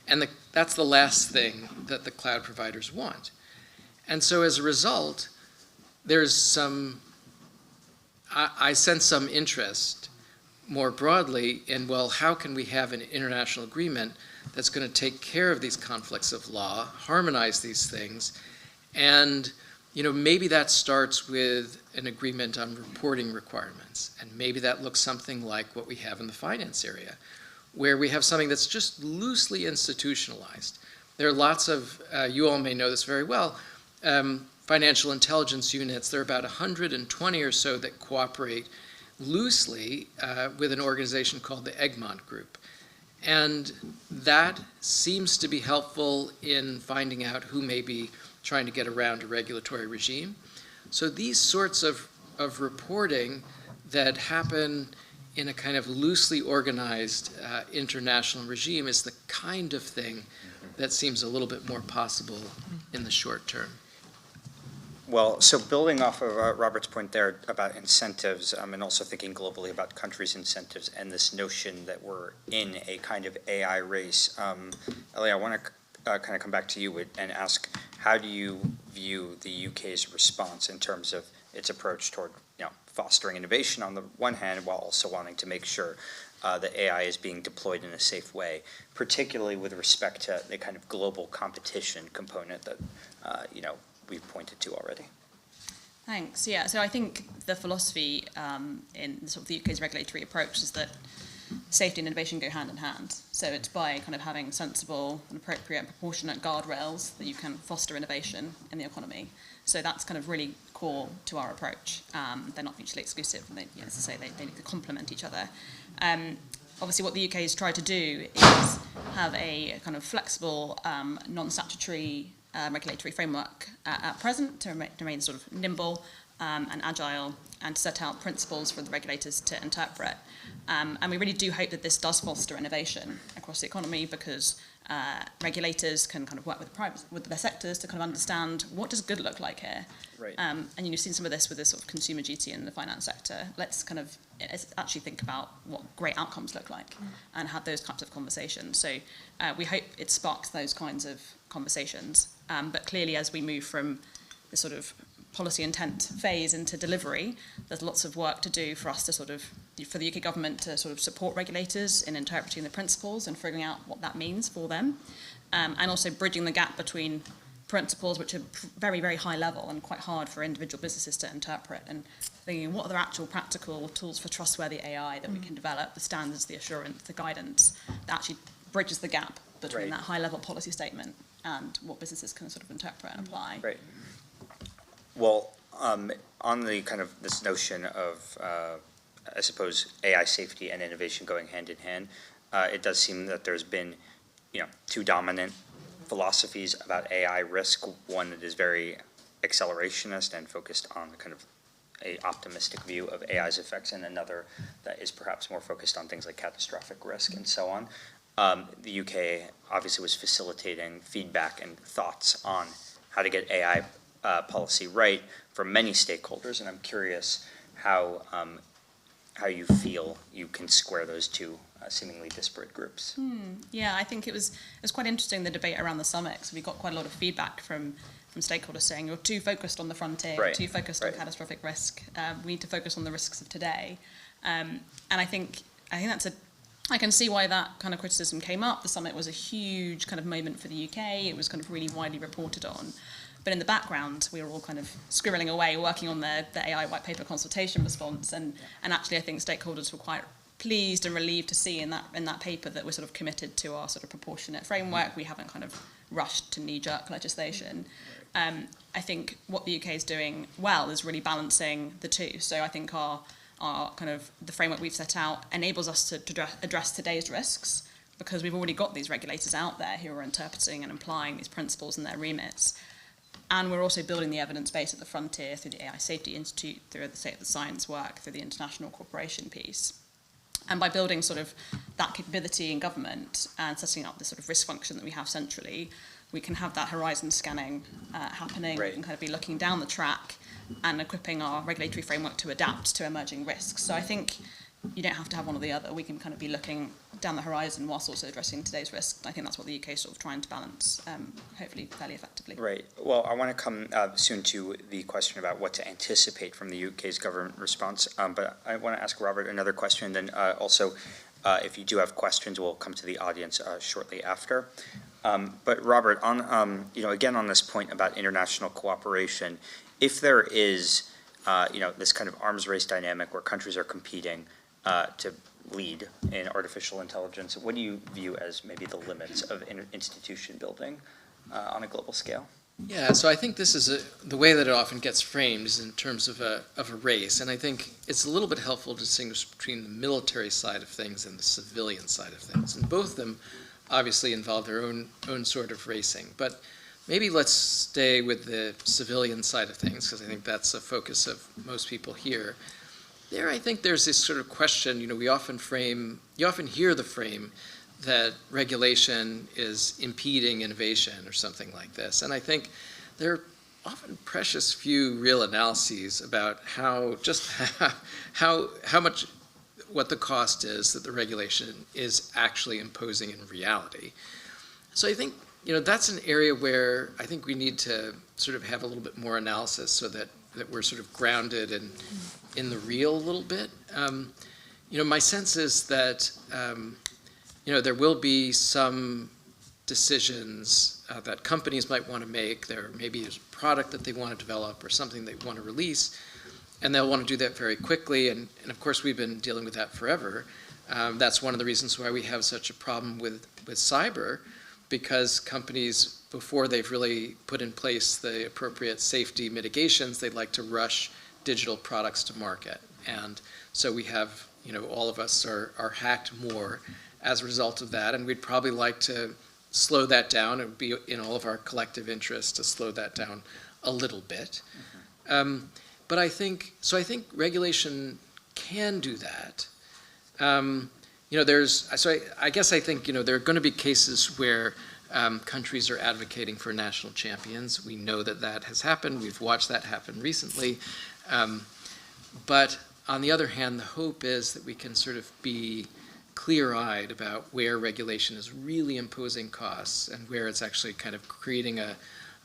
And that's the last thing that the cloud providers want. And so as a result, there's I sense some interest more broadly in, well, how can we have an international agreement that's going to take care of these conflicts of law, harmonize these things, and maybe that starts with an agreement on reporting requirements, and maybe that looks something like what we have in the finance area, where we have something that's just loosely institutionalized. There are lots of, you all may know this very well, financial intelligence units. There are about 120 or so that cooperate loosely with an organization called the Egmont Group. And that seems to be helpful in finding out who may be trying to get around a regulatory regime. So these sorts of reporting that happen in a kind of loosely organized international regime is the kind of thing that seems a little bit more possible in the short term. Well, so building off of Robert's point there about incentives, and also thinking globally about countries' incentives and this notion that we're in a kind of AI race, Ellie, I want to kind of come back to you and ask, how do you view the UK's response in terms of its approach toward fostering innovation on the one hand, while also wanting to make sure that AI is being deployed in a safe way, particularly with respect to the kind of global competition component that we've pointed to already? Thanks. Yeah, so I think the philosophy in sort of the UK's regulatory approach is that safety and innovation go hand in hand. So it's by kind of having sensible and appropriate and proportionate guardrails that you can foster innovation in the economy. So that's kind of really core to our approach. They're not mutually exclusive. They, as I say, they need to complement each other. Obviously, what the UK has tried to do is have a kind of flexible, non-statutory regulatory framework at present to remain sort of nimble and agile, and to set out principles for the regulators to interpret. And we really do hope that this does foster innovation across the economy, because regulators can kind of work with their sectors to kind of understand what does good look like here. Right. And you've seen some of this with this sort of consumer duty in the finance sector. Let's actually think about what great outcomes look like and have those types of conversations. So we hope it sparks those kinds of conversations. But clearly, as we move from the sort of policy intent phase into delivery, there's lots of work to do for us to for the UK government to sort of support regulators in interpreting the principles and figuring out what that means for them, and also bridging the gap between principles which are very, very high level and quite hard for individual businesses to interpret, and thinking what are the actual practical tools for trustworthy AI that we can develop, the standards, the assurance, the guidance, that actually bridges the gap between that high level policy statement and what businesses can sort of interpret and apply. Right. Well, on the kind of this notion of, I suppose, AI safety and innovation going hand in hand, it does seem that there's been, two dominant philosophies about AI risk. One that is very accelerationist and focused on kind of a optimistic view of AI's effects, and another that is perhaps more focused on things like catastrophic risk and so on. The UK obviously was facilitating feedback and thoughts on how to get AI policy right for many stakeholders, and I'm curious how you feel you can square those two seemingly disparate groups. Yeah, I think it was quite interesting, the debate around the summit. So we got quite a lot of feedback from stakeholders saying you're too focused on the frontier, too focused on catastrophic risk. We need to focus on the risks of today. And I think I can see why that kind of criticism came up. The summit was a huge kind of moment for the UK. It was kind of really widely reported on. But in the background, we were all kind of scribbling away, working on the AI white paper consultation response. And actually, I think stakeholders were quite pleased and relieved to see in that paper that we're sort of committed to our sort of proportionate framework. We haven't kind of rushed to knee-jerk legislation. I think what the UK is doing well is really balancing the two. So I think our kind of the framework we've set out enables us to address today's risks, because we've already got these regulators out there who are interpreting and applying these principles in their remits. And we're also building the evidence base at the frontier through the AI Safety Institute, through the State of the Science work, through the international cooperation piece. And by building sort of that capability in government and setting up the sort of risk function that we have centrally, we can have that horizon scanning happening. We can kind of be looking down the track and equipping our regulatory framework to adapt to emerging risks. So I think you don't have to have one or the other. We can kind of be looking down the horizon whilst also addressing today's risks. I think that's what the UK is sort of trying to balance, hopefully fairly effectively. Right. Well, I want to come soon to the question about what to anticipate from the UK's government response. But I want to ask Robert another question. And then also, if you do have questions, we'll come to the audience shortly after. But Robert, on again on this point about international cooperation, if there is this kind of arms race dynamic where countries are competing to lead in artificial intelligence, what do you view as maybe the limits of institution building on a global scale? Yeah, so I think this is the way that it often gets framed is in terms of a race, and I think it's a little bit helpful to distinguish between the military side of things and the civilian side of things, and both of them obviously involve their own sort of racing. But maybe let's stay with the civilian side of things, because I think that's the focus of most people here. There, I think there's this sort of question, you often hear the frame that regulation is impeding innovation or something like this. And I think there are often precious few real analyses about how much, what the cost is that the regulation is actually imposing in reality. So I think, that's an area where I think we need to sort of have a little bit more analysis so that we're sort of grounded in the real a little bit. My sense is that, there will be some decisions that companies might want to make. There maybe is a product that they want to develop or something they want to release, and they'll want to do that very quickly. And of course, we've been dealing with that forever. That's one of the reasons why we have such a problem with cyber, because companies, before they've really put in place the appropriate safety mitigations, they'd like to rush digital products to market. And so we have, all of us are hacked more as a result of that, and we'd probably like to slow that down. It would be in all of our collective interest to slow that down a little bit. But I think regulation can do that. I guess I think, there are going to be cases where countries are advocating for national champions. We know that has happened. We've watched that happen recently. But on the other hand, the hope is that we can sort of be clear-eyed about where regulation is really imposing costs and where it's actually kind of creating a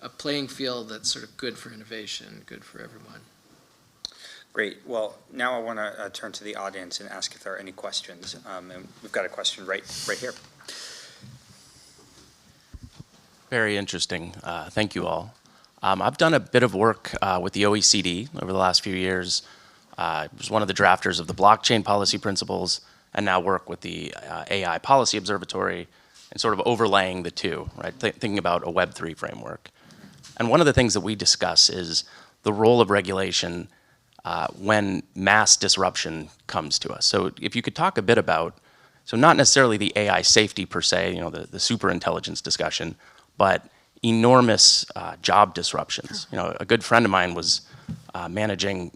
a playing field that's sort of good for innovation, good for everyone. Great. Well, now I want to turn to the audience and ask if there are any questions. And we've got a question right here. Very interesting. Thank you all. I've done a bit of work with the OECD over the last few years. I was one of the drafters of the blockchain policy principles, and now work with the AI Policy Observatory and sort of overlaying the two, right? Thinking about a Web3 framework. And one of the things that we discuss is the role of regulation when mass disruption comes to us. So if you could talk a bit about, so not necessarily the AI safety per se, the super intelligence discussion, but enormous job disruptions. A good friend of mine was managing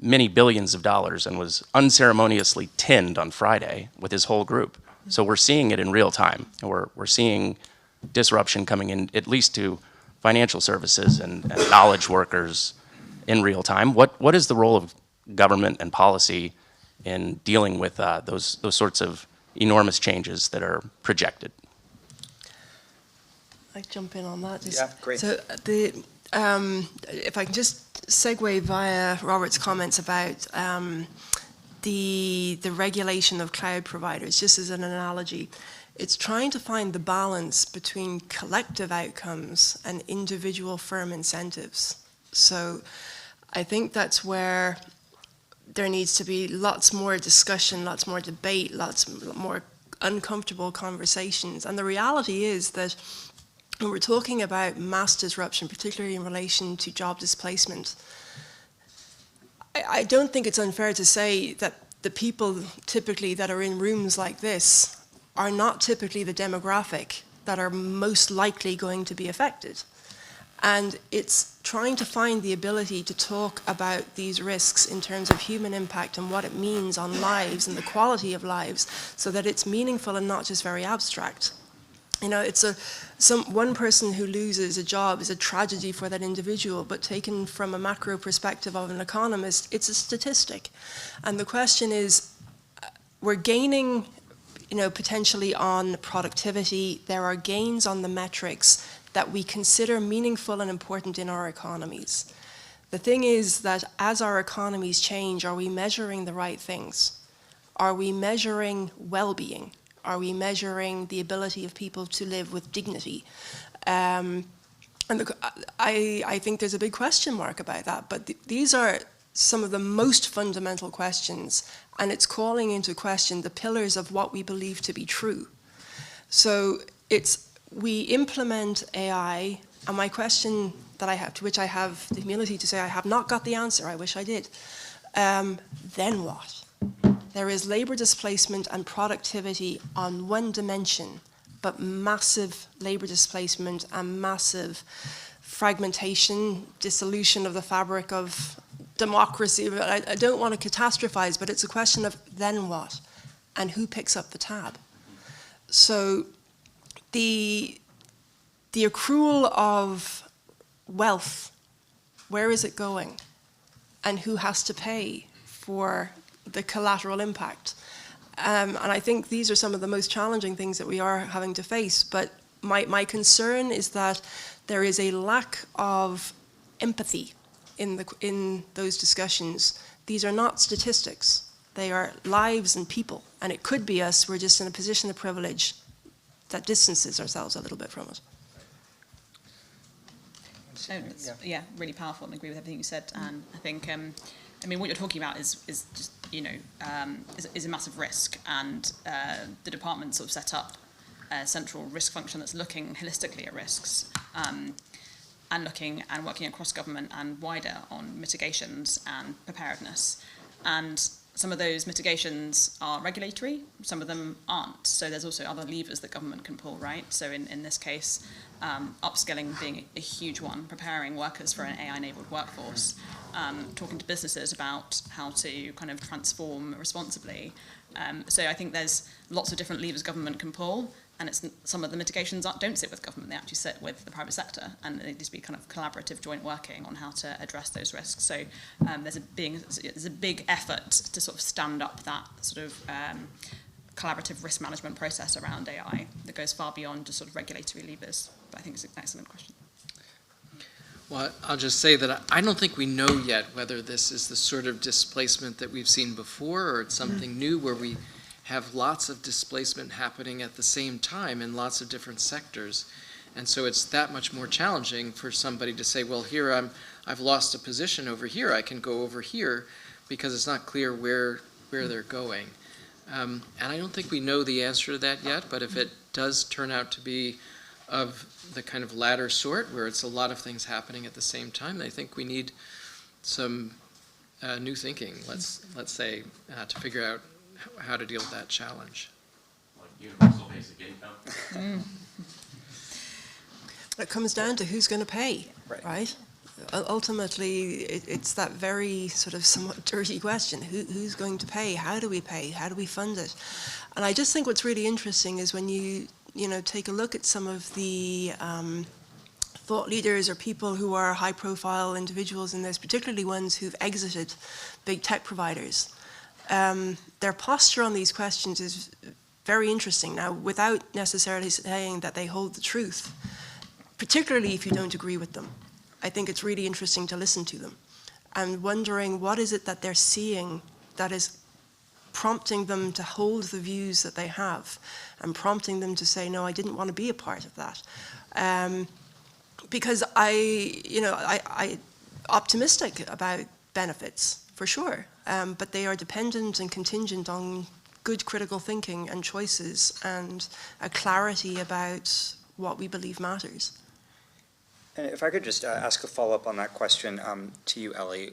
many billions of dollars and was unceremoniously tinned on Friday with his whole group. So we're seeing it in real time. We're seeing disruption coming in, at least to financial services and knowledge workers in real time. What is the role of government and policy in dealing with those sorts of enormous changes that are projected? I jump in on that. Yeah, great. So if I can just segue via Robert's comments about the regulation of cloud providers, just as an analogy, it's trying to find the balance between collective outcomes and individual firm incentives. So I think that's where there needs to be lots more discussion, lots more debate, lots more uncomfortable conversations. And the reality is that when we're talking about mass disruption, particularly in relation to job displacement, I don't think it's unfair to say that the people typically that are in rooms like this are not typically the demographic that are most likely going to be affected. And it's trying to find the ability to talk about these risks in terms of human impact and what it means on lives and the quality of lives so that it's meaningful and not just very abstract. It's one person who loses a job is a tragedy for that individual, but taken from a macro perspective of an economist, it's a statistic. And the question is, we're gaining, potentially on productivity. There are gains on the metrics that we consider meaningful and important in our economies. The thing is that as our economies change, are we measuring the right things? Are we measuring well-being? Are we measuring the ability of people to live with dignity? I think there's a big question mark about that, but these are some of the most fundamental questions, and it's calling into question the pillars of what we believe to be true. So we implement AI, and my question that I have, to which I have the humility to say I have not got the answer, I wish I did, then what? There is labor displacement and productivity on one dimension, but massive labor displacement and massive fragmentation, dissolution of the fabric of democracy. I don't want to catastrophize, but it's a question of then what? And who picks up the tab? So the accrual of wealth, where is it going? And who has to pay for the collateral impact? And I think these are some of the most challenging things that we are having to face. But my concern is that there is a lack of empathy in those discussions. These are not statistics. They are lives and people. And it could be us. We're just in a position of privilege that distances ourselves a little bit from it. Yeah, really powerful, and agree with everything you said. And I think, what you're talking about is just, is a massive risk, and the department sort of set up a central risk function that's looking holistically at risks, and looking and working across government and wider on mitigations and preparedness. And some of those mitigations are regulatory, some of them aren't. So there's also other levers that government can pull, right? So in this case, upskilling being a huge one, preparing workers for an AI-enabled workforce, talking to businesses about how to kind of transform responsibly. So I think there's lots of different levers government can pull, and some of the mitigations don't sit with government, they actually sit with the private sector, and there needs to be kind of collaborative joint working on how to address those risks. So there's a big effort to sort of stand up that sort of collaborative risk management process around AI that goes far beyond just sort of regulatory levers. But I think it's an excellent question. Well, I'll just say that I don't think we know yet whether this is the sort of displacement that we've seen before, or it's something new where we have lots of displacement happening at the same time in lots of different sectors. And so it's that much more challenging for somebody to say, well, here I've lost a position over here, I can go over here, because it's not clear where they're going. And I don't think we know the answer to that yet, but if it does turn out to be of the kind of latter sort, where it's a lot of things happening at the same time, I think we need some new thinking, let's say, to figure out how to deal with that challenge. Like universal basic income. It comes down to who's going to pay, right? Ultimately, it's that very sort of somewhat dirty question: who's going to pay? How do we pay? How do we fund it? And I just think what's really interesting is when you take a look at some of the thought leaders or people who are high-profile individuals in this, particularly ones who've exited big tech providers. Their posture on these questions is very interesting. Now, without necessarily saying that they hold the truth, particularly if you don't agree with them. I think it's really interesting to listen to them and wondering what is it that they're seeing that is prompting them to hold the views that they have and prompting them to say, no, I didn't want to be a part of that. Because I optimistic about benefits, for sure, but they are dependent and contingent on good critical thinking and choices and a clarity about what we believe matters. And if I could just ask a follow-up on that question to you, Ellie.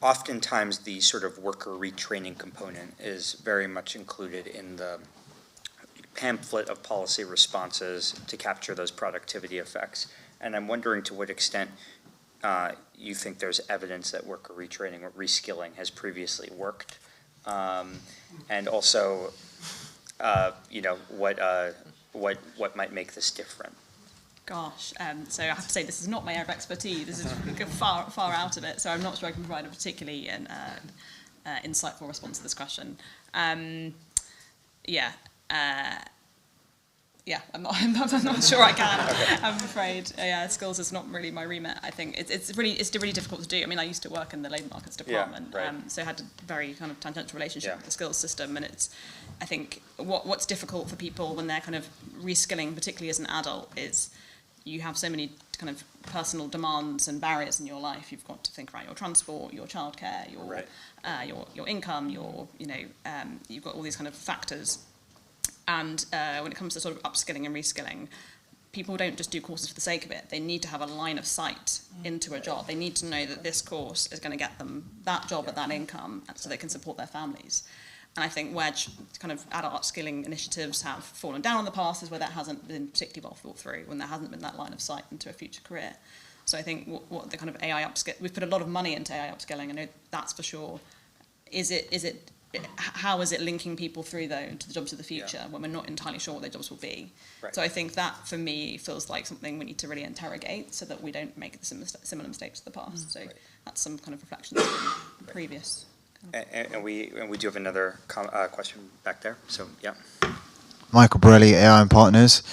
Oftentimes, the sort of worker retraining component is very much included in the pamphlet of policy responses to capture those productivity effects. And I'm wondering to what extent you think there's evidence that worker retraining or reskilling has previously worked, and also, what might make this different. Gosh, so I have to say this is not my area of expertise. This is far out of it, so I'm not sure I can provide a particularly insightful response to this question. I'm not sure I can. Okay. I'm afraid. Skills is not really my remit. I think it's really difficult to do. I mean, I used to work in the labour markets department, so I had a very kind of tangential relationship with the skills system, and I think what's difficult for people when they're kind of reskilling, particularly as an adult, is you have so many kind of personal demands and barriers in your life. You've got to think about your transport, your childcare, your income, you've got all these kind of factors. And when it comes to sort of upskilling and reskilling, people don't just do courses for the sake of it. They need to have a line of sight into a job. They need to know that this course is going to get them that job at that income, so they can support their families. And I think where kind of adult upskilling initiatives have fallen down in the past is where that hasn't been particularly well thought through, when there hasn't been that line of sight into a future career. So I think what the kind of AI upskill, we've put a lot of money into AI upskilling, I know that's for sure. How is it linking people through, though, to the jobs of the future when we're not entirely sure what their jobs will be? Right. So I think that, for me, feels like something we need to really interrogate so that we don't make the similar mistakes of the past. So that's some kind of reflection on previous. And we do have another question back there. So, yeah. Michael Borelli, AI and Partners.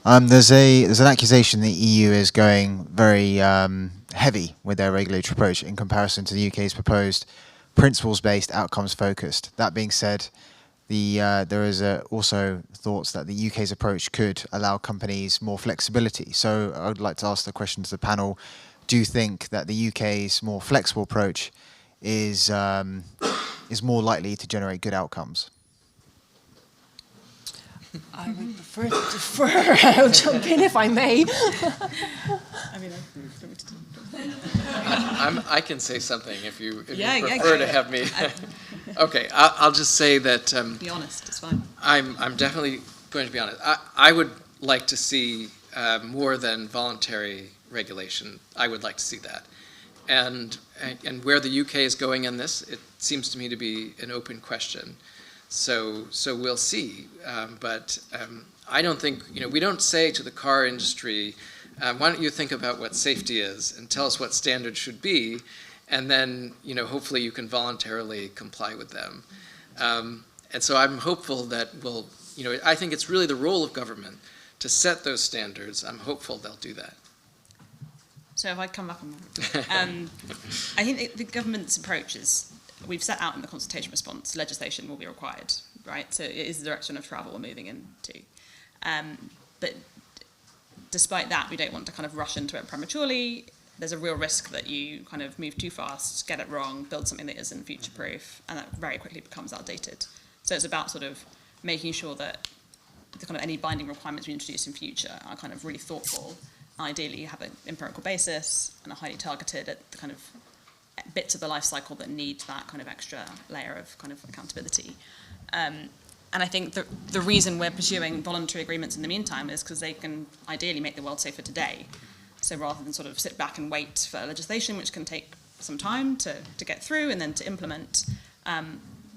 There's an accusation the EU is going very heavy with their regulatory approach in comparison to the UK's proposed principles-based, outcomes-focused. That being said, there is also thoughts that the UK's approach could allow companies more flexibility. So I would like to ask the question to the panel: do you think that the UK's more flexible approach is more likely to generate good outcomes? I would prefer to defer. I'll jump in if I may. I can say something if you prefer to have me. Okay, I'll just say that. Be honest, it's fine. I'm definitely going to be honest. I would like to see more than voluntary regulation. I would like to see that. And where the UK is going in this, it seems to me to be an open question. So we'll see. But I don't think, we don't say to the car industry, why don't you think about what safety is and tell us what standards should be, and then, hopefully you can voluntarily comply with them. And so I'm hopeful that I think it's really the role of government to set those standards. I'm hopeful they'll do that. So if I come back on that, I think the government's approach is, we've set out in the consultation response, legislation will be required, right? So it is the direction of travel we're moving into. But despite that, we don't want to kind of rush into it prematurely. There's a real risk that you kind of move too fast, get it wrong, build something that isn't future-proof, and that very quickly becomes outdated. So it's about sort of making sure that the kind of any binding requirements we introduce in future are kind of really thoughtful. Ideally, you have an empirical basis and are highly targeted at the kind of bits of the life cycle that need that kind of extra layer of kind of accountability. And I think the reason we're pursuing voluntary agreements in the meantime is because they can ideally make the world safer today. So rather than sort of sit back and wait for legislation, which can take some time to get through and then to implement,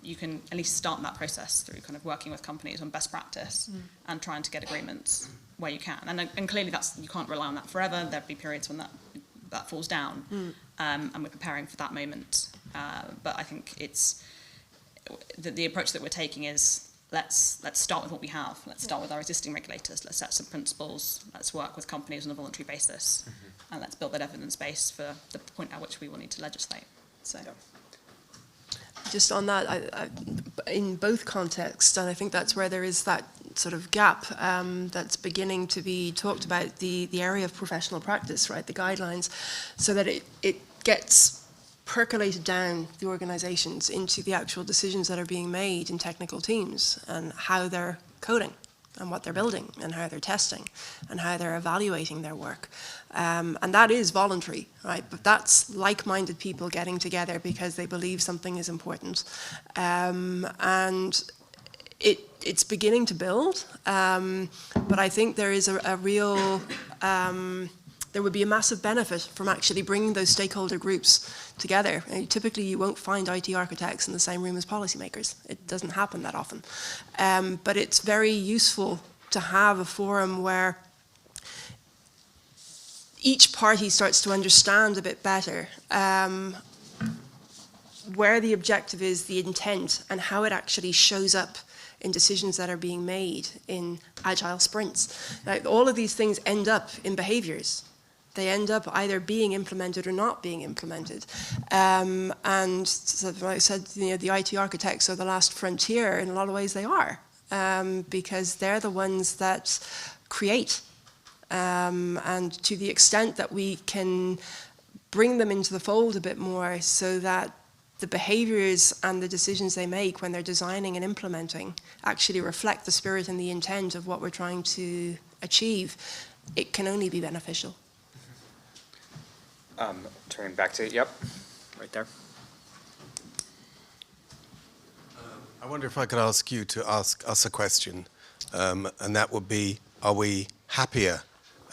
you can at least start that process through kind of working with companies on best practice and trying to get agreements where you can. And clearly you can't rely on that forever. There'll be periods when that falls down. And we're preparing for that moment. But I think it's the approach that we're taking is let's start with what we have. Let's start with our existing regulators. Let's set some principles. Let's work with companies on a voluntary basis. And let's build that evidence base for the point at which we will need to legislate. So. Just on that, in both contexts, and I think that's where there is that sort of gap that's beginning to be talked about, the area of professional practice, right, the guidelines, so that it gets percolated down the organizations into the actual decisions that are being made in technical teams and how they're coding and what they're building and how they're testing and how they're evaluating their work. And that is voluntary, right? But that's like-minded people getting together because they believe something is important. And it's beginning to build, but I think there is a real, there would be a massive benefit from actually bringing those stakeholder groups together. And typically you won't find IT architects in the same room as policymakers. It doesn't happen that often. But it's very useful to have a forum where each party starts to understand a bit better where the objective is, the intent, and how it actually shows up in decisions that are being made in agile sprints. Now, all of these things end up in behaviors. They end up either being implemented or not being implemented. And so I said, the IT architects are the last frontier. In a lot of ways they are, because they're the ones that create. And to the extent that we can bring them into the fold a bit more so that the behaviors and the decisions they make when they're designing and implementing actually reflect the spirit and the intent of what we're trying to achieve, it can only be beneficial. Turning back to, yep, right there. I wonder if I could ask you to ask us a question, and that would be, are we happier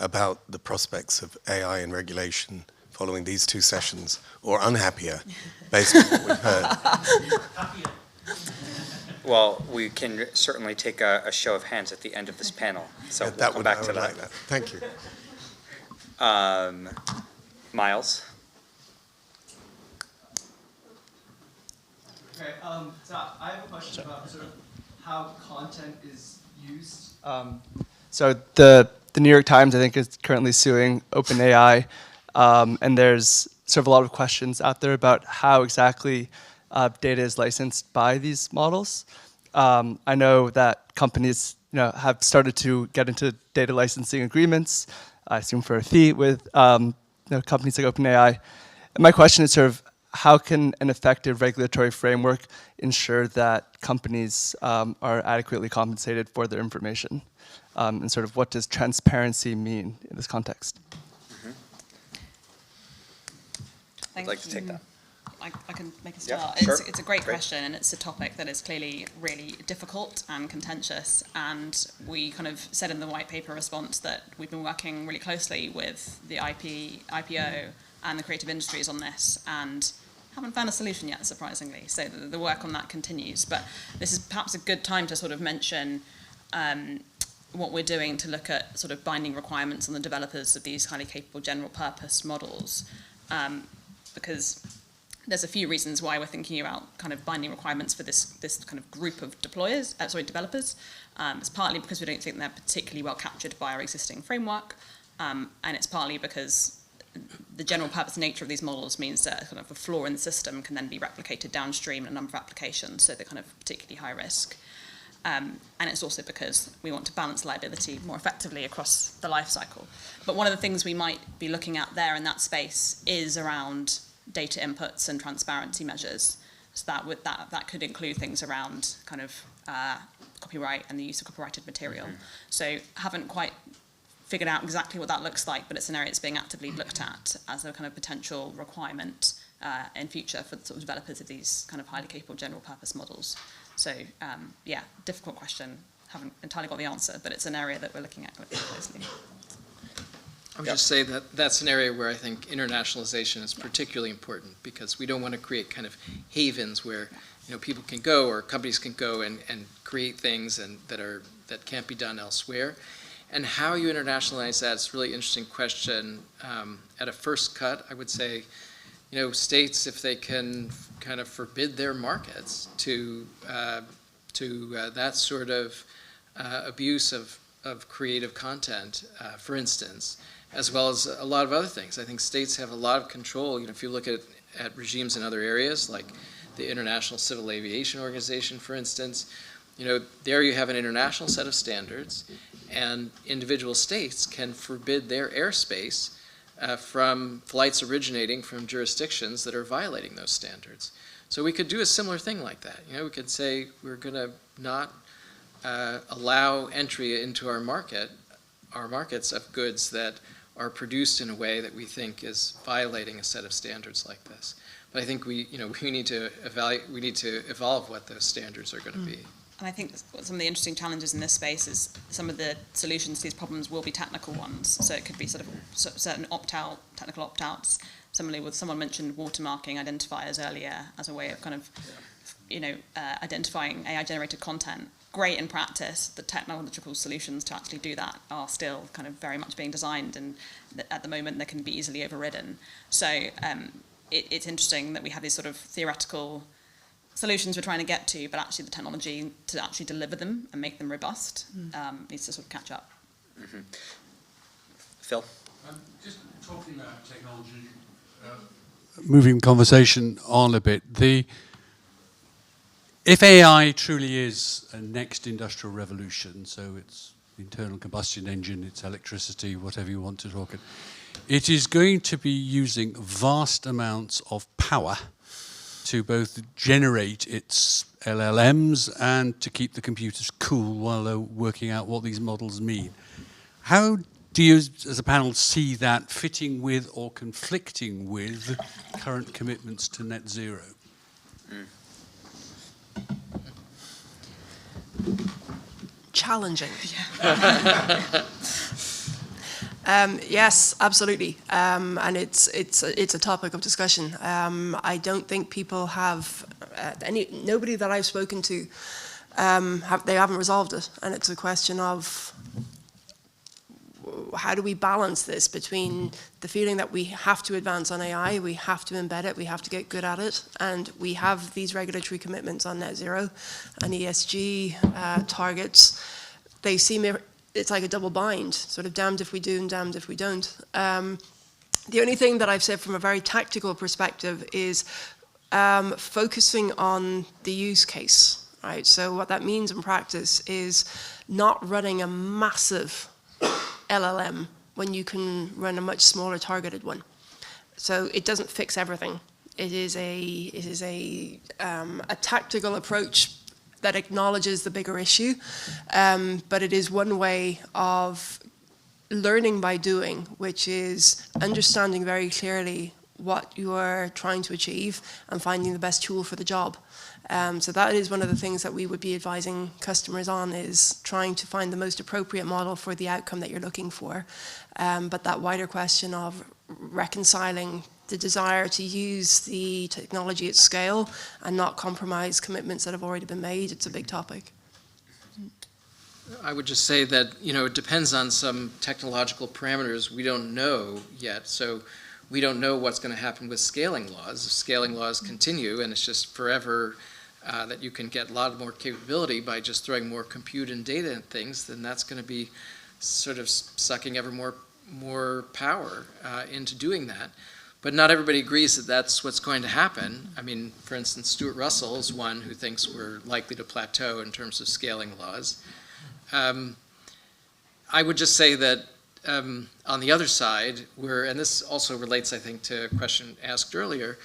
about the prospects of AI and regulation following these two sessions, or unhappier based on what we've heard? Well, we can certainly take a show of hands at the end of this panel, so Yeah, we'll come back to that. like that. Thank you. Miles? Okay, so I have a question about sort of how content is used. So the New York Times, I think, is currently suing OpenAI, and there's sort of a lot of questions out there about how exactly data is licensed by these models. I know that companies, have started to get into data licensing agreements, I assume for a fee, with companies like OpenAI. And my question is sort of, how can an effective regulatory framework ensure that companies are adequately compensated for their information? And sort of what does transparency mean in this context? I'd like to take that. I can make a start. Yeah, sure. It's a great question, and it's a topic that is clearly really difficult and contentious. And we kind of said in the white paper response that we've been working really closely with the IPO and the creative industries on this, and haven't found a solution yet, surprisingly. So the work on that continues. But this is perhaps a good time to sort of mention what we're doing to look at sort of binding requirements on the developers of these highly capable general purpose models, because there's a few reasons why we're thinking about kind of binding requirements for this kind of group of developers. It's partly because we don't think they're particularly well captured by our existing framework, and it's partly because the general purpose nature of these models means that kind of a flaw in the system can then be replicated downstream in a number of applications, so they're kind of particularly high risk. And it's also because we want to balance liability more effectively across the life cycle. But one of the things we might be looking at there in that space is around data inputs and transparency measures. So that could include things around kind of copyright and the use of copyrighted material. So haven't quite figured out exactly what that looks like, but it's an area that's being actively looked at as a kind of potential requirement in future for the sort of developers of these kind of highly capable general purpose models. So yeah, difficult question. Haven't entirely got the answer, but it's an area that we're looking at quite closely. I would just say that that's an area where I think internationalization is particularly important, because we don't want to create kind of havens where people can go or companies can go and create things that can't be done elsewhere. And how you internationalize that is a really interesting question. At a first cut, I would say, states, if they can kind of forbid their markets to that sort of abuse of creative content, for instance, as well as a lot of other things. I think states have a lot of control. If you look at regimes in other areas, like the International Civil Aviation Organization, for instance, there you have an international set of standards, and individual states can forbid their airspace from flights originating from jurisdictions that are violating those standards. So we could do a similar thing like that. We could say we're going to not allow entry into our markets of goods that are produced in a way that we think is violating a set of standards like this. But I think we need to evolve what those standards are going to be. And I think some of the interesting challenges in this space is some of the solutions to these problems will be technical ones. So it could be sort of certain technical opt-outs. Similarly, with someone mentioned watermarking identifiers earlier as a way of kind of, identifying AI-generated content. Great in practice. The technological solutions to actually do that are still kind of very much being designed, and at the moment they can be easily overridden. So it's interesting that we have these sort of theoretical solutions we're trying to get to, but actually the technology to actually deliver them and make them robust needs to sort of catch up. Phil? Just talking about technology, moving conversation on a bit. If AI truly is a next industrial revolution, so it's internal combustion engine, it's electricity, whatever you want to talk it, it is going to be using vast amounts of power to both generate its LLMs and to keep the computers cool while they're working out what these models mean. How do you, as a panel, see that fitting with or conflicting with current commitments to net zero? Challenging. Yes, absolutely, and it's a topic of discussion. I don't think people have nobody that I've spoken to they haven't resolved it, and it's a question of how do we balance this between the feeling that we have to advance on AI, we have to embed it, we have to get good at it, and we have these regulatory commitments on net zero and ESG targets. They seem, it's like a double bind, sort of damned if we do and damned if we don't. The only thing that I've said from a very tactical perspective is focusing on the use case, right? So what that means in practice is not running a massive LLM when you can run a much smaller targeted one. So it doesn't fix everything. It is a tactical approach that acknowledges the bigger issue, but it is one way of learning by doing, which is understanding very clearly what you are trying to achieve and finding the best tool for the job. So that is one of the things that we would be advising customers on, is trying to find the most appropriate model for the outcome that you're looking for. But that wider question of reconciling the desire to use the technology at scale and not compromise commitments that have already been made, it's a big topic. I would just say that, it depends on some technological parameters we don't know yet. So we don't know what's going to happen with scaling laws. If scaling laws continue and it's just forever that you can get a lot more capability by just throwing more compute and data and things, then that's going to be sort of sucking ever more more power into doing that. But not everybody agrees that that's what's going to happen. I mean, for instance, Stuart Russell is one who thinks we're likely to plateau in terms of scaling laws. I would just say that on the other side, and this also relates, I think, to a question asked earlier,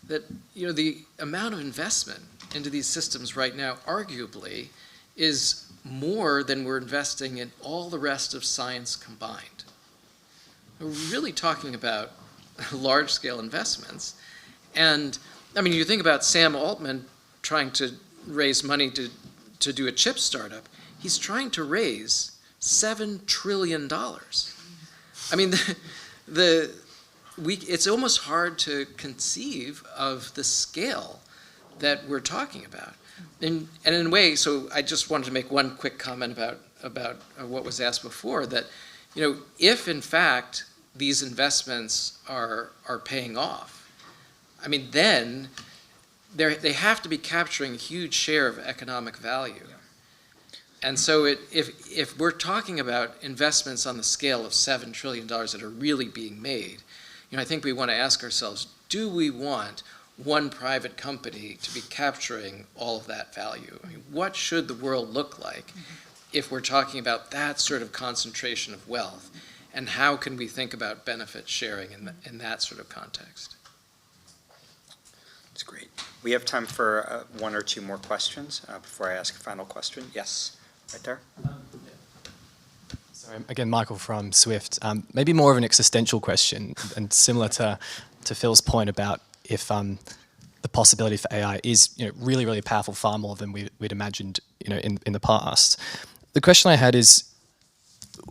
that the amount of investment into these systems right now, arguably, is more than we're investing in all the rest of science combined. We're really talking about large-scale investments. And, I mean, you think about Sam Altman trying to raise money to do a chip startup. He's trying to raise $7 trillion. I mean, it's almost hard to conceive of the scale that we're talking about. And in a way, so I just wanted to make one quick comment about what was asked before, that if in fact these investments are paying off, I mean, then they have to be capturing a huge share of economic value. And so if we're talking about investments on the scale of $7 trillion that are really being made, I think we want to ask ourselves, do we want one private company to be capturing all of that value? I mean, what should the world look like if we're talking about that sort of concentration of wealth? And how can we think about benefit sharing in that sort of context? That's great. We have time for one or two more questions before I ask a final question. Yes, right there. So again, Michael from Swift. Maybe more of an existential question, and similar to Phil's point about if the possibility for AI is really, really powerful, far more than we'd imagined in the past. The question I had is,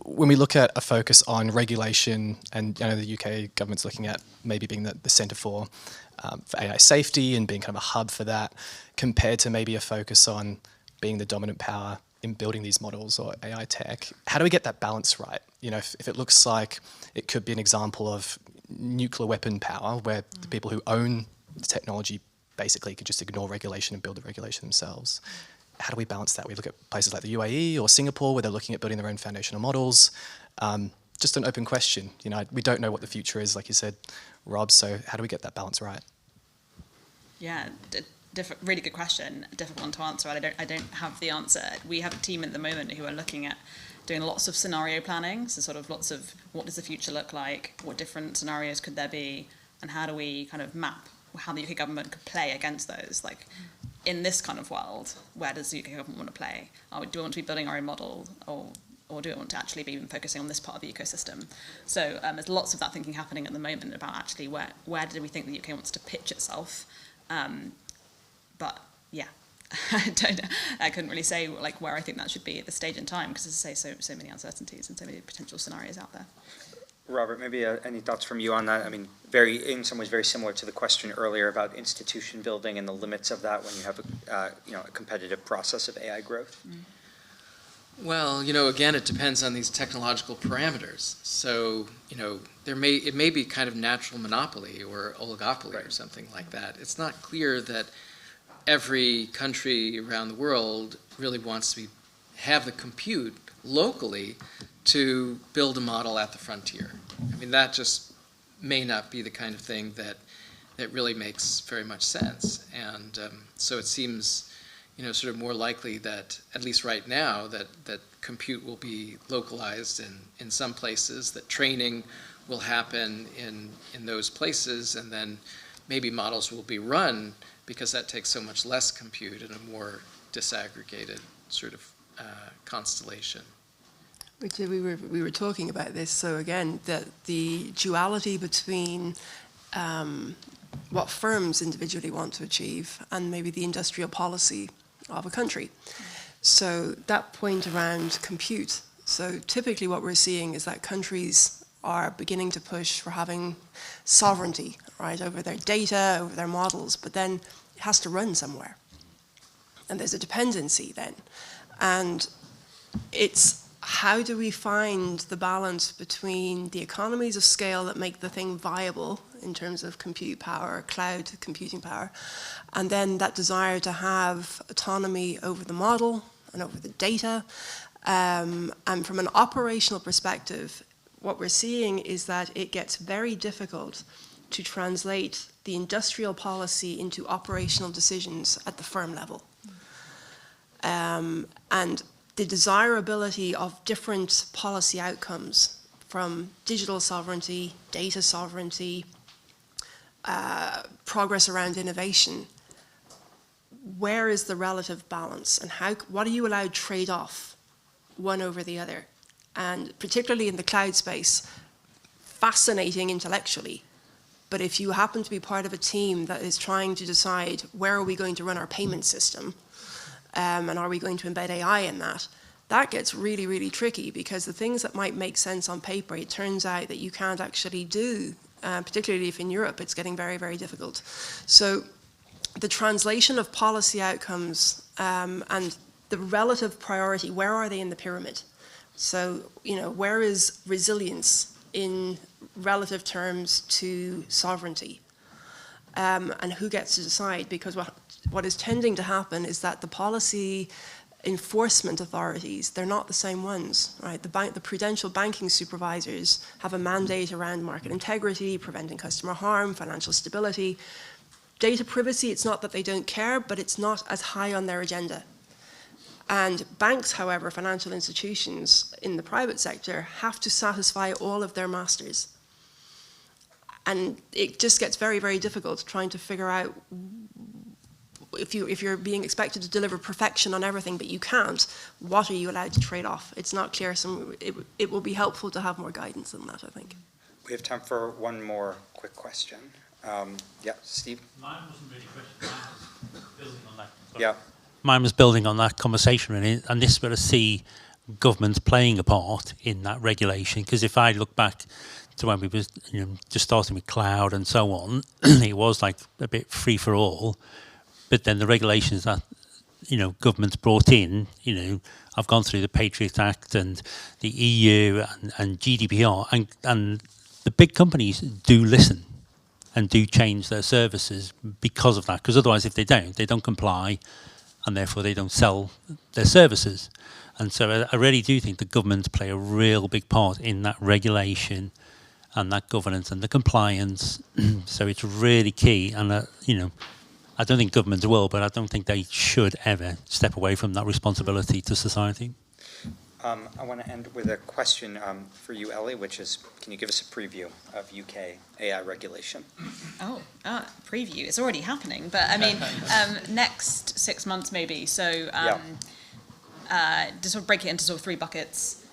when we look at a focus on regulation, and the UK government's looking at maybe being the centre for AI safety and being kind of a hub for that, compared to maybe a focus on being the dominant power in building these models or AI tech, how do we get that balance right? If it looks like it could be an example of nuclear weapon power, where the people who own the technology basically could just ignore regulation and build the regulation themselves. How do we balance that? We look at places like the UAE or Singapore, where they're looking at building their own foundational models. Just an open question. We don't know what the future is, like you said, Rob, so how do we get that balance right? Yeah, really good question. Difficult one to answer. I don't have the answer. We have a team at the moment who are looking at doing lots of scenario planning, so sort of lots of what does the future look like, what different scenarios could there be, and how do we kind of map how the UK government could play against those. Like, in this kind of world, where does the UK government want to play? Do we want to be building our own model, or do we want to actually be even focusing on this part of the ecosystem? So there's lots of that thinking happening at the moment about actually where do we think the UK wants to pitch itself. But yeah, I couldn't really say like where I think that should be at this stage in time, because as I say, so many uncertainties and so many potential scenarios out there. Robert, maybe any thoughts from you on that? I mean, in some ways, very similar to the question earlier about institution building and the limits of that when you have a competitive process of AI growth. Well, again, it depends on these technological parameters. So, it may be kind of natural monopoly or oligopoly or something like that. It's not clear that every country around the world really wants to have the compute locally to build a model at the frontier. I mean, that just may not be the kind of thing that really makes very much sense. And so it seems, sort of more likely that, at least right now, that compute will be localized in some places, that training will happen in those places, and then maybe models will be run because that takes so much less compute in a more disaggregated sort of constellation. We were talking about this, so again, that the duality between what firms individually want to achieve and maybe the industrial policy of a country. So that point around compute. So typically what we're seeing is that countries are beginning to push for having sovereignty, right, over their data, over their models, but then it has to run somewhere. And there's a dependency then. And it's how do we find the balance between the economies of scale that make the thing viable in terms of compute power, cloud computing power, and then that desire to have autonomy over the model and over the data. And from an operational perspective, what we're seeing is that it gets very difficult to translate the industrial policy into operational decisions at the firm level. And the desirability of different policy outcomes, from digital sovereignty, data sovereignty, progress around innovation, where is the relative balance, and what are you allowed to trade off one over the other? And particularly in the cloud space, fascinating intellectually, but if you happen to be part of a team that is trying to decide where are we going to run our payment system, and are we going to embed AI in that, that gets really, really tricky, because the things that might make sense on paper, it turns out that you can't actually do, particularly if in Europe it's getting very, very difficult. So the translation of policy outcomes and the relative priority, where are they in the pyramid? So, where is resilience in relative terms to sovereignty? And who gets to decide? Because what is tending to happen is that the policy enforcement authorities, they're not the same ones, right? The prudential banking supervisors have a mandate around market integrity, preventing customer harm, financial stability. Data privacy, it's not that they don't care, but it's not as high on their agenda. And banks, however, financial institutions in the private sector, have to satisfy all of their masters. And it just gets very, very difficult trying to figure out, if you're being expected to deliver perfection on everything, but you can't, what are you allowed to trade off? It's not clear, so it will be helpful to have more guidance than that, I think. We have time for one more quick question. Yeah, Steve? Mine wasn't really a question, mine was building on that. Yeah. Mine was building on that conversation, really, and this is where I see governments playing a part in that regulation, because if I look back to when we was just starting with cloud and so on, it was like a bit free for all. But then the regulations that governments brought in, I've gone through the Patriot Act and the EU and GDPR, and the big companies do listen and do change their services because of that. Because otherwise, if they don't comply, and therefore they don't sell their services. And so I really do think the governments play a real big part in that regulation and that governance and the compliance. So it's really key. And I don't think governments will, but I don't think they should ever step away from that responsibility to society. I want to end with a question for you, Ellie, which is, can you give us a preview of UK AI regulation? Preview. It's already happening, but I mean, next 6 months maybe. So just sort of break it into sort of 3 buckets.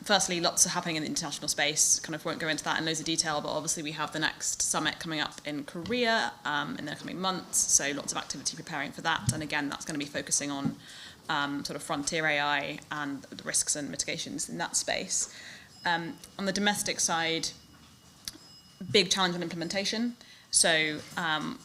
Firstly, lots are happening in the international space. Kind of won't go into that in loads of detail, but obviously we have the next summit coming up in Korea in the coming months. So lots of activity preparing for that. And again, that's going to be focusing on sort of frontier AI and the risks and mitigations in that space. On the domestic side, big challenge on implementation. So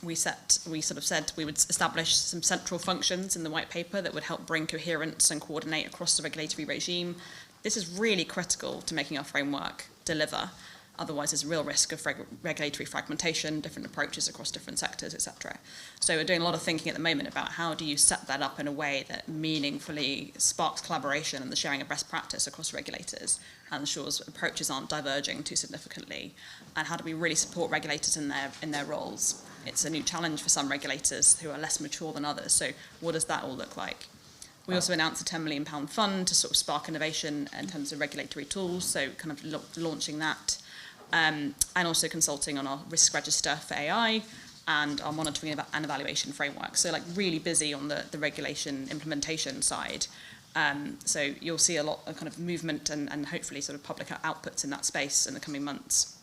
we sort of said we would establish some central functions in the white paper that would help bring coherence and coordinate across the regulatory regime. This is really critical to making our framework deliver. Otherwise, there's a real risk of regulatory fragmentation, different approaches across different sectors, etc. So we're doing a lot of thinking at the moment about how do you set that up in a way that meaningfully sparks collaboration and the sharing of best practice across regulators and ensures approaches aren't diverging too significantly. And how do we really support regulators in their roles? It's a new challenge for some regulators who are less mature than others. So what does that all look like? We also announced a £10 million fund to sort of spark innovation in terms of regulatory tools, so kind of launching that. And also consulting on our risk register for AI and our monitoring and evaluation framework. So like really busy on the regulation implementation side. So you'll see a lot of kind of movement and hopefully sort of public outputs in that space in the coming months.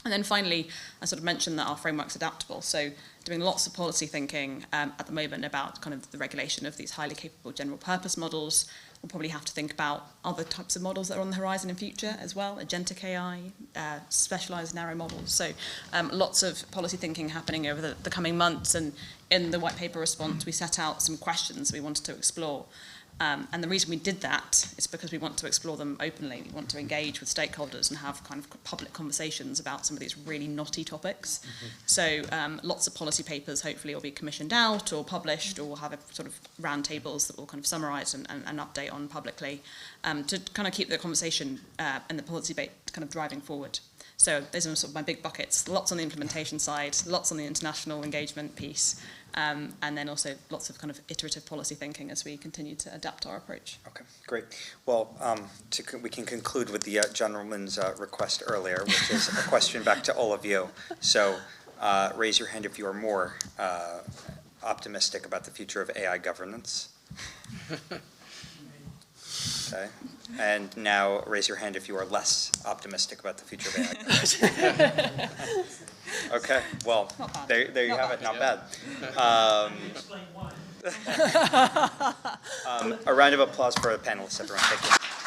And then finally, I sort of mentioned that our framework's adaptable. So doing lots of policy thinking at the moment about kind of the regulation of these highly capable general purpose models. We'll probably have to think about other types of models that are on the horizon in future as well, agentic AI, specialized narrow models. So lots of policy thinking happening over the coming months. And in the white paper response, we set out some questions we wanted to explore. And the reason we did that is because we want to explore them openly. We want to engage with stakeholders and have kind of public conversations about some of these really knotty topics. So lots of policy papers hopefully will be commissioned out or published, or we'll have a sort of roundtables that will kind of summarise and update on publicly to kind of keep the conversation and the policy debate kind of driving forward. So those are sort of my big buckets. Lots on the implementation side, lots on the international engagement piece, and then also lots of kind of iterative policy thinking as we continue to adapt our approach. Okay, great. Well, we can conclude with the gentleman's request earlier, which is a question back to all of you. So raise your hand if you are more optimistic about the future of AI governance. Okay. And now raise your hand if you are less optimistic about the future of AI. Okay, well, there you have it, not bad. A round of applause for the panelists, everyone. Thank you.